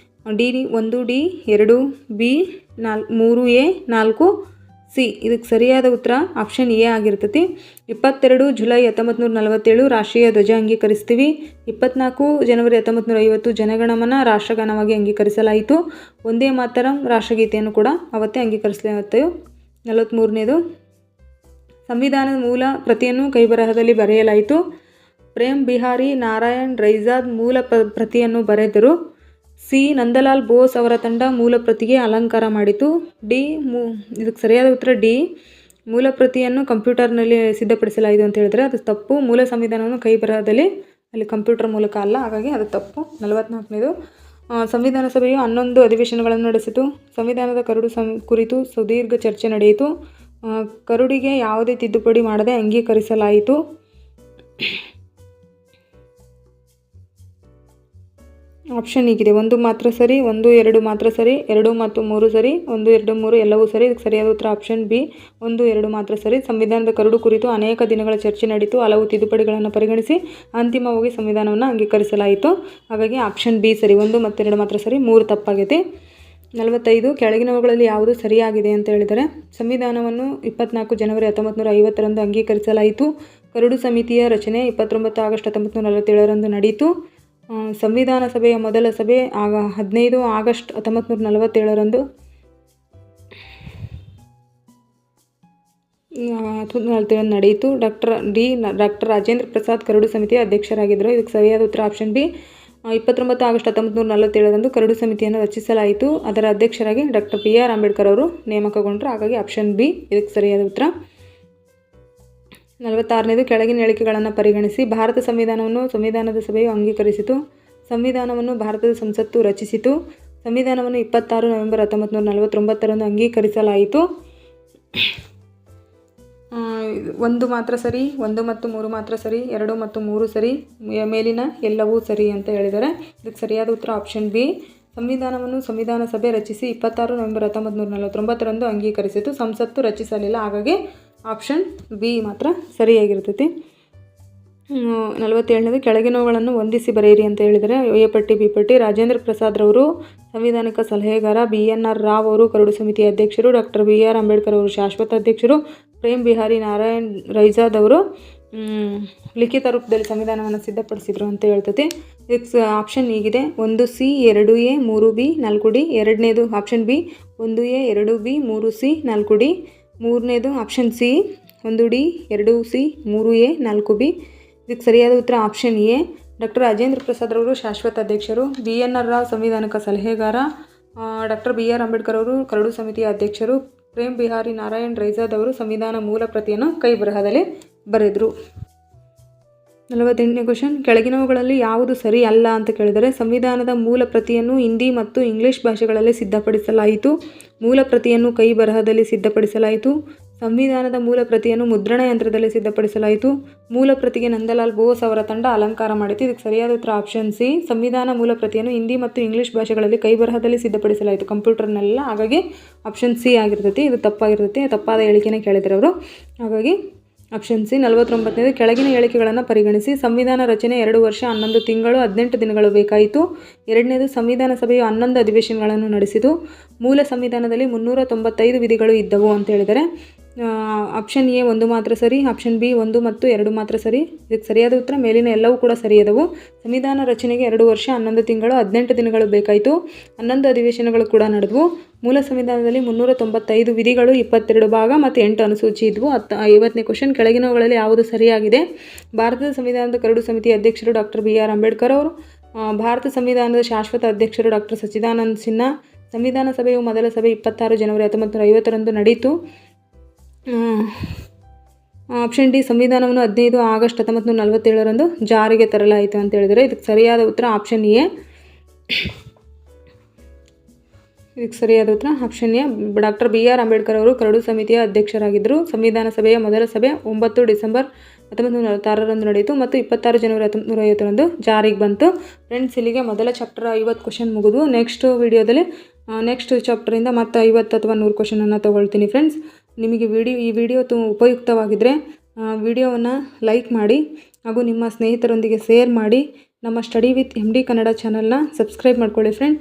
Speaker 1: D 1D 2B 3A 4C. ಇದಕ್ಕೆ ಸರಿಯಾದ ಉತ್ತರ ಆಪ್ಷನ್ ಎ ಆಗಿರ್ತೈತಿ. 22 ಜುಲೈ 1947 ರಾಷ್ಟ್ರೀಯ ಧ್ವಜ ಅಂಗೀಕರಿಸ್ತೀವಿ. 24 ಜನವರಿ 1950 ಜನಗಣಮನ ರಾಷ್ಟ್ರಗಾನವಾಗಿ ಅಂಗೀಕರಿಸಲಾಯಿತು. ವಂದೇ ಮಾತರಂ ರಾಷ್ಟ್ರಗೀತೆಯನ್ನು ಕೂಡ ಅವತ್ತೇ ಅಂಗೀಕರಿಸಲಾಯಿತು. 43ನೇದು ಸಂವಿಧಾನದ ಮೂಲ ಪ್ರತಿಯನ್ನು ಕೈಬರಹದಲ್ಲಿ ಬರೆಯಲಾಯಿತು. ಪ್ರೇಮ್ ಬಿಹಾರಿ ನಾರಾಯಣ್ ರೈಜಾದ್ ಮೂಲ ಪ್ರತಿಯನ್ನು ಬರೆದರು. ಸಿ ನಂದಲಾಲ್ ಬೋಸ್ ಅವರ ತಂಡ ಮೂಲ ಪ್ರತಿಗೆ ಅಲಂಕಾರ ಮಾಡಿತು. ಇದಕ್ಕೆ ಸರಿಯಾದ ಉತ್ತರ ಡಿ, ಮೂಲ ಪ್ರತಿಯನ್ನು ಕಂಪ್ಯೂಟರ್ನಲ್ಲಿ ಸಿದ್ಧಪಡಿಸಲಾಯಿತು ಅಂತ ಹೇಳಿದ್ರೆ ಅದು ತಪ್ಪು. ಮೂಲ ಸಂವಿಧಾನವನ್ನು ಕೈ ಬರಹದಲ್ಲಿ ಅಲ್ಲಿ ಕಂಪ್ಯೂಟರ್ ಮೂಲಕ ಅಲ್ಲ, ಹಾಗಾಗಿ ಅದು ತಪ್ಪು. 44ನೇದು ಸಂವಿಧಾನ ಸಭೆಯು 11 ಅಧಿವೇಶನಗಳನ್ನು ನಡೆಸಿತು. ಸಂವಿಧಾನದ ಕರಡು ಕುರಿತು ಸುದೀರ್ಘ ಚರ್ಚೆ ನಡೆಯಿತು. ಕರಡಿಗೆ ಯಾವುದೇ ತಿದ್ದುಪಡಿ ಮಾಡದೆ ಅಂಗೀಕರಿಸಲಾಯಿತು. ಆಪ್ಷನ್ ಹೀಗಿದೆ: 1 ಮಾತ್ರ ಸರಿ, 1, 2 ಮಾತ್ರ ಸರಿ, 2 ಮತ್ತು 3 ಸರಿ, 1, 2, 3 ಎಲ್ಲವೂ ಸರಿ. ಇದಕ್ಕೆ ಸರಿಯಾದ ಉತ್ತರ ಆಪ್ಷನ್ ಬಿ, 1, 2 ಮಾತ್ರ ಸರಿ. ಸಂವಿಧಾನದ ಕರಡು ಕುರಿತು ಅನೇಕ ದಿನಗಳ ಚರ್ಚೆ ನಡೆಯಿತು. ಹಲವು ತಿದ್ದುಪಡಿಗಳನ್ನು ಪರಿಗಣಿಸಿ ಅಂತಿಮವಾಗಿ ಸಂವಿಧಾನವನ್ನು ಅಂಗೀಕರಿಸಲಾಯಿತು. ಹಾಗಾಗಿ ಆಪ್ಷನ್ ಬಿ ಸರಿ. 1 ಮತ್ತು 2 ಮಾತ್ರ ಸರಿ, 3 ತಪ್ಪಾಗೈತೆ. 45 ಕೆಳಗಿನವುಗಳಲ್ಲಿ ಯಾವುದು ಸರಿಯಾಗಿದೆ ಅಂತ ಹೇಳಿದರೆ, ಸಂವಿಧಾನವನ್ನು 24 ಜನವರಿ 1950ರಂದು ಅಂಗೀಕರಿಸಲಾಯಿತು. ಕರಡು ಸಮಿತಿಯ ರಚನೆ 29 ಆಗಸ್ಟ್ 1947ರಂದು ನಡೆಯಿತು. ಸಂವಿಧಾನ ಸಭೆಯ ಮೊದಲ ಸಭೆ 15 ಆಗಸ್ಟ್ 1947ರಂದು ನಡೆಯಿತು. ಡಾಕ್ಟರ್ ರಾಜೇಂದ್ರ ಪ್ರಸಾದ್ ಕರಡು ಸಮಿತಿಯ ಅಧ್ಯಕ್ಷರಾಗಿದ್ದರು. ಇದಕ್ಕೆ ಸರಿಯಾದ ಉತ್ತರ ಆಪ್ಷನ್ ಬಿ. 29 ಆಗಸ್ಟ್ 1947ರಂದು ಕರಡು ಸಮಿತಿಯನ್ನು ರಚಿಸಲಾಯಿತು. ಅದರ ಅಧ್ಯಕ್ಷರಾಗಿ ಡಾಕ್ಟರ್ BR ಅಂಬೇಡ್ಕರ್ ಅವರು ನೇಮಕಗೊಂಡರು. ಹಾಗಾಗಿ ಆಪ್ಷನ್ ಬಿ ಇದಕ್ಕೆ ಸರಿಯಾದ ಉತ್ತರ. 46ನೇದು ಕೆಳಗಿನ ಹೇಳಿಕೆಗಳನ್ನು ಪರಿಗಣಿಸಿ. ಭಾರತ ಸಂವಿಧಾನವನ್ನು ಸಂವಿಧಾನದ ಸಭೆಯು ಅಂಗೀಕರಿಸಿತು. ಸಂವಿಧಾನವನ್ನು ಭಾರತದ ಸಂಸತ್ತು ರಚಿಸಿತು. ಸಂವಿಧಾನವನ್ನು 26 ನವೆಂಬರ್ 1949ರಂದು ಅಂಗೀಕರಿಸಲಾಯಿತು. ಒಂದು ಮಾತ್ರ ಸರಿ, 1 ಮತ್ತು 3 ಮಾತ್ರ ಸರಿ, 2 ಮತ್ತು 3 ಸರಿ, ಮೇಲಿನ ಎಲ್ಲವೂ ಸರಿ ಅಂತ ಹೇಳಿದ್ದಾರೆ. ಇದಕ್ಕೆ ಸರಿಯಾದ ಉತ್ತರ ಆಪ್ಷನ್ ಬಿ. ಸಂವಿಧಾನವನ್ನು ಸಂವಿಧಾನ ಸಭೆ ರಚಿಸಿ 26 ನವೆಂಬರ್ 1949ರಂದು ಅಂಗೀಕರಿಸಿತು. ಸಂಸತ್ತು ರಚಿಸಲಿಲ್ಲ. ಹಾಗಾಗಿ ಆಪ್ಷನ್ ಬಿ ಮಾತ್ರ ಸರಿಯಾಗಿರ್ತೈತಿ. 47ನೇದು ಕೆಳಗಿನವುಗಳನ್ನು ಹೊಂದಿಸಿ ಬರೆಯಿರಿ ಅಂತ ಹೇಳಿದರೆ ಎ ಪಟ್ಟಿ ಬಿ ಪಟ್ಟಿ. ರಾಜೇಂದ್ರ ಪ್ರಸಾದ್ ರವರು ಸಂವಿಧಾನಿಕ ಸಲಹೆಗಾರ, BNR ರಾವ್ ಅವರು ಕರಡು ಸಮಿತಿಯ ಅಧ್ಯಕ್ಷರು, ಡಾಕ್ಟರ್ BR ಅಂಬೇಡ್ಕರ್ ಅವರು ಶಾಶ್ವತ ಅಧ್ಯಕ್ಷರು, ಪ್ರೇಮ್ ಬಿಹಾರಿ ನಾರಾಯಣ್ ರೈಜಾದ್ ಅವರು ಲಿಖಿತ ರೂಪದಲ್ಲಿ ಸಂವಿಧಾನವನ್ನು ಸಿದ್ಧಪಡಿಸಿದರು ಅಂತ ಹೇಳ್ತೈತಿ. ಇದಕ್ಕೆ ಆಪ್ಷನ್ ಹೀಗಿದೆ: 1C 2A 3B 4D. ಎರಡನೇದು option B 1A 2B 3C 4D. ಮೂರನೇದು option C 1D 2C 3A 4B. ಇದಕ್ಕೆ ಸರಿಯಾದ ಉತ್ತರ option A. Doctor Rajendra Prasad ಅವರು ಶಾಶ್ವತ ಅಧ್ಯಕ್ಷರು, BNR ರಾವ್ ಸಂವಿಧಾನಿಕ ಸಲಹೆಗಾರ, ಡಾಕ್ಟರ್ BR ಅಂಬೇಡ್ಕರ್ ಅವರು ಕರಡು ಸಮಿತಿಯ ಅಧ್ಯಕ್ಷರು, ಪ್ರೇಮ್ ಬಿಹಾರಿ ನಾರಾಯಣ್ ರೈಜಾದ್ ಅವರು ಸಂವಿಧಾನ ಮೂಲ ಪ್ರತಿಯನ್ನು ಕೈ ಬರಹದಲ್ಲಿ ಬರೆದರು. 48ನೇ ಕ್ವಶನ್: ಕೆಳಗಿನವುಗಳಲ್ಲಿ ಯಾವುದು ಸರಿ ಅಲ್ಲ ಅಂತ ಕೇಳಿದರೆ ಸಂವಿಧಾನದ ಮೂಲ ಪ್ರತಿಯನ್ನು ಹಿಂದಿ ಮತ್ತು ಇಂಗ್ಲಿಷ್ ಭಾಷೆಗಳಲ್ಲಿ ಸಿದ್ಧಪಡಿಸಲಾಯಿತು. ಮೂಲ ಪ್ರತಿಯನ್ನು ಕೈ ಬರಹದಲ್ಲಿ ಸಿದ್ಧಪಡಿಸಲಾಯಿತು. ಸಂವಿಧಾನದ ಮೂಲ ಪ್ರತಿಯನ್ನು ಮುದ್ರಣ ಯಂತ್ರದಲ್ಲಿ ಸಿದ್ಧಪಡಿಸಲಾಯಿತು. ಮೂಲ ಪ್ರತಿಗೆ ನಂದಲಾಲ್ ಬೋಸ್ ಅವರ ತಂಡ ಅಲಂಕಾರ ಮಾಡಿತು. ಇದಕ್ಕೆ ಸರಿಯಾದ ಉತ್ತರ ಆಪ್ಷನ್ ಸಿ. ಸಂವಿಧಾನ ಮೂಲ ಪ್ರತಿಯನ್ನು ಹಿಂದಿ ಮತ್ತು ಇಂಗ್ಲಿಷ್ ಭಾಷೆಗಳಲ್ಲಿ ಕೈ ಬರಹದಲ್ಲಿ ಸಿದ್ಧಪಡಿಸಲಾಯಿತು, ಕಂಪ್ಯೂಟರ್ನೆಲ್ಲ. ಹಾಗಾಗಿ ಆಪ್ಷನ್ ಸಿ ಆಗಿರ್ತೈತಿ. ಇದು ತಪ್ಪಾಗಿರ್ತೈತಿ. ತಪ್ಪಾದ ಹೇಳಿಕೆನೇ ಕೇಳಿದ್ರು ಅವರು. ಹಾಗಾಗಿ ಆಪ್ಷನ್ ಸಿ. 49ನೇದು ಕೆಳಗಿನ ಹೇಳಿಕೆಗಳನ್ನು ಪರಿಗಣಿಸಿ. ಸಂವಿಧಾನ ರಚನೆ 2 ವರ್ಷ 11 ತಿಂಗಳು 18 ದಿನಗಳು ಬೇಕಾಯಿತು. ಎರಡನೇದು ಸಂವಿಧಾನ ಸಭೆಯು 11 ಅಧಿವೇಶನಗಳನ್ನು ನಡೆಸಿತು. ಮೂಲ ಸಂವಿಧಾನದಲ್ಲಿ 395 ವಿಧಿಗಳು ಇದ್ದವು ಅಂತ ಹೇಳಿದರೆ ಆಪ್ಷನ್ ಎ 1 ಮಾತ್ರ ಸರಿ, ಆಪ್ಷನ್ ಬಿ 1 ಮತ್ತು 2 ಮಾತ್ರ ಸರಿ. ಇದಕ್ಕೆ ಸರಿಯಾದ ಉತ್ತರ ಮೇಲಿನ ಎಲ್ಲವೂ ಕೂಡ ಸರಿಯಾದವು. ಸಂವಿಧಾನ ರಚನೆಗೆ 2 ವರ್ಷ 11 ತಿಂಗಳು 18 ದಿನಗಳು ಬೇಕಾಯಿತು. 11 ಅಧಿವೇಶನಗಳು ಕೂಡ ನಡೆದವು. ಮೂಲ ಸಂವಿಧಾನದಲ್ಲಿ 395 ವಿಧಿಗಳು, 22 ಭಾಗ ಮತ್ತು 8 ಅನುಸೂಚಿ ಇದ್ವು. 50ನೇ ಕ್ವಶನ್: ಕೆಳಗಿನವುಗಳಲ್ಲಿ ಯಾವುದು ಸರಿಯಾಗಿದೆ? ಭಾರತದ ಸಂವಿಧಾನದ ಕರಡು ಸಮಿತಿಯ ಅಧ್ಯಕ್ಷರು ಡಾಕ್ಟರ್ BR ಅಂಬೇಡ್ಕರ್ ಅವರು. ಭಾರತ ಸಂವಿಧಾನದ ಶಾಶ್ವತ ಅಧ್ಯಕ್ಷರು ಡಾಕ್ಟರ್ ಸಚ್ಚಿದಾನಂದ ಸಿನ್ಹಾ. ಸಂವಿಧಾನ ಸಭೆಯು ಮೊದಲ ಸಭೆ 26 ಜನವರಿ 1950ರಂದು ನಡೆಯಿತು. Option D. ಸಂವಿಧಾನವನ್ನು 15 ಆಗಸ್ಟ್ 1947ರಂದು ಜಾರಿಗೆ ತರಲಾಯಿತು ಅಂತ ಹೇಳಿದರೆ ಇದಕ್ಕೆ ಸರಿಯಾದ ಉತ್ತರ ಆಪ್ಷನ್ ಎ. ಇದಕ್ಕೆ ಸರಿಯಾದ ಉತ್ತರ option A. Doctor BR Ambedkar ಅವರು ಕರಡು ಸಮಿತಿಯ ಅಧ್ಯಕ್ಷರಾಗಿದ್ದರು. ಸಂವಿಧಾನ ಸಭೆಯ ಮೊದಲ ಸಭೆ 9 ಡಿಸೆಂಬರ್ 1946ರಂದು ನಡೆಯಿತು ಮತ್ತು 26 ಜನವರಿ 1950ರಂದು ಜಾರಿಗೆ ಬಂತು. ಫ್ರೆಂಡ್ಸ್, ಇಲ್ಲಿಗೆ ಮೊದಲ ಚಾಪ್ಟರ್ 50 ಕ್ವಶನ್ ಮುಗಿದು. ನೆಕ್ಸ್ಟ್ ವಿಡಿಯೋದಲ್ಲಿ ನೆಕ್ಸ್ಟ್ ಚಾಪ್ಟರಿಂದ ಮತ್ತೆ 50 ಅಥವಾ 100 ಕ್ವಶನನ್ನು ತೊಗೊಳ್ತೀನಿ. ಫ್ರೆಂಡ್ಸ್, ನಿಮಗೆ ಈ ವಿಡಿಯೋ ಉಪಯುಕ್ತವಾಗಿದ್ದರೆ ವಿಡಿಯೋವನ್ನು ಲೈಕ್ ಮಾಡಿ ಹಾಗೂ ನಿಮ್ಮ ಸ್ನೇಹಿತರೊಂದಿಗೆ ಶೇರ್ ಮಾಡಿ. ನಮ್ಮ ಸ್ಟಡಿ ವಿತ್ MD ಕನ್ನಡ ಚಾನಲ್ನ ಸಬ್ಸ್ಕ್ರೈಬ್ ಮಾಡ್ಕೊಳ್ಳಿ ಫ್ರೆಂಡ್.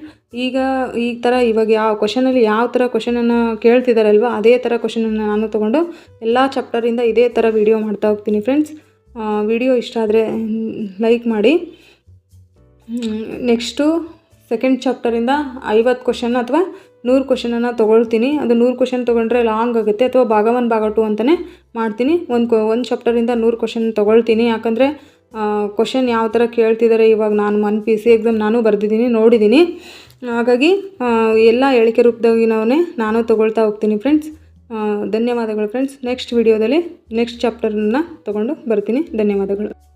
Speaker 1: ಈ ಥರ ಇವಾಗ ಯಾವ ಥರ ಕ್ವಶನನ್ನು ಕೇಳ್ತಿದ್ದಾರಲ್ವ, ಅದೇ ಥರ ಕ್ವಶನನ್ನು ನಾನು ತೊಗೊಂಡು ಎಲ್ಲ ಚಾಪ್ಟರಿಂದ ಇದೇ ಥರ ವಿಡಿಯೋ ಮಾಡ್ತಾ ಹೋಗ್ತೀನಿ ಫ್ರೆಂಡ್ಸ್. ವಿಡಿಯೋ ಇಷ್ಟ ಆದರೆ ಲೈಕ್ ಮಾಡಿ. ನೆಕ್ಸ್ಟು ಸೆಕೆಂಡ್ ಚಾಪ್ಟರಿಂದ 50 ಕ್ವಶನ್ ಅಥವಾ 100 ಕ್ವಶನನ್ನು ತೊಗೊಳ್ತೀನಿ. ಅದು 100 ಕ್ವಶನ್ ತೊಗೊಂಡ್ರೆ ಲಾಂಗ್ ಆಗುತ್ತೆ, ಅಥವಾ ಭಾಗ 1 ಭಾಗ 2 ಅಂತಲೇ ಮಾಡ್ತೀನಿ. ಒಂದು ಚಾಪ್ಟರಿಂದ 100 ಕ್ವಶನ್ ತೊಗೊಳ್ತೀನಿ. ಯಾಕಂದರೆ ಕ್ವಶನ್ ಯಾವ ಥರ ಕೇಳ್ತಿದ್ದಾರೆ ಇವಾಗ ನಾನು PC ಎಕ್ಸಾಮ್ ನಾನು ಬರೆದಿದ್ದೀನಿ, ನೋಡಿದ್ದೀನಿ. ಹಾಗಾಗಿ ಎಲ್ಲ ಹೇಳಿಕೆ ರೂಪದಾಗಿನವನ್ನೇ ನಾನು ತೊಗೊಳ್ತಾ ಹೋಗ್ತೀನಿ ಫ್ರೆಂಡ್ಸ್. ಧನ್ಯವಾದಗಳು ಫ್ರೆಂಡ್ಸ್. ನೆಕ್ಸ್ಟ್ ವಿಡಿಯೋದಲ್ಲಿ ನೆಕ್ಸ್ಟ್ ಚಾಪ್ಟರನ್ನು ತೊಗೊಂಡು ಬರ್ತೀನಿ. ಧನ್ಯವಾದಗಳು.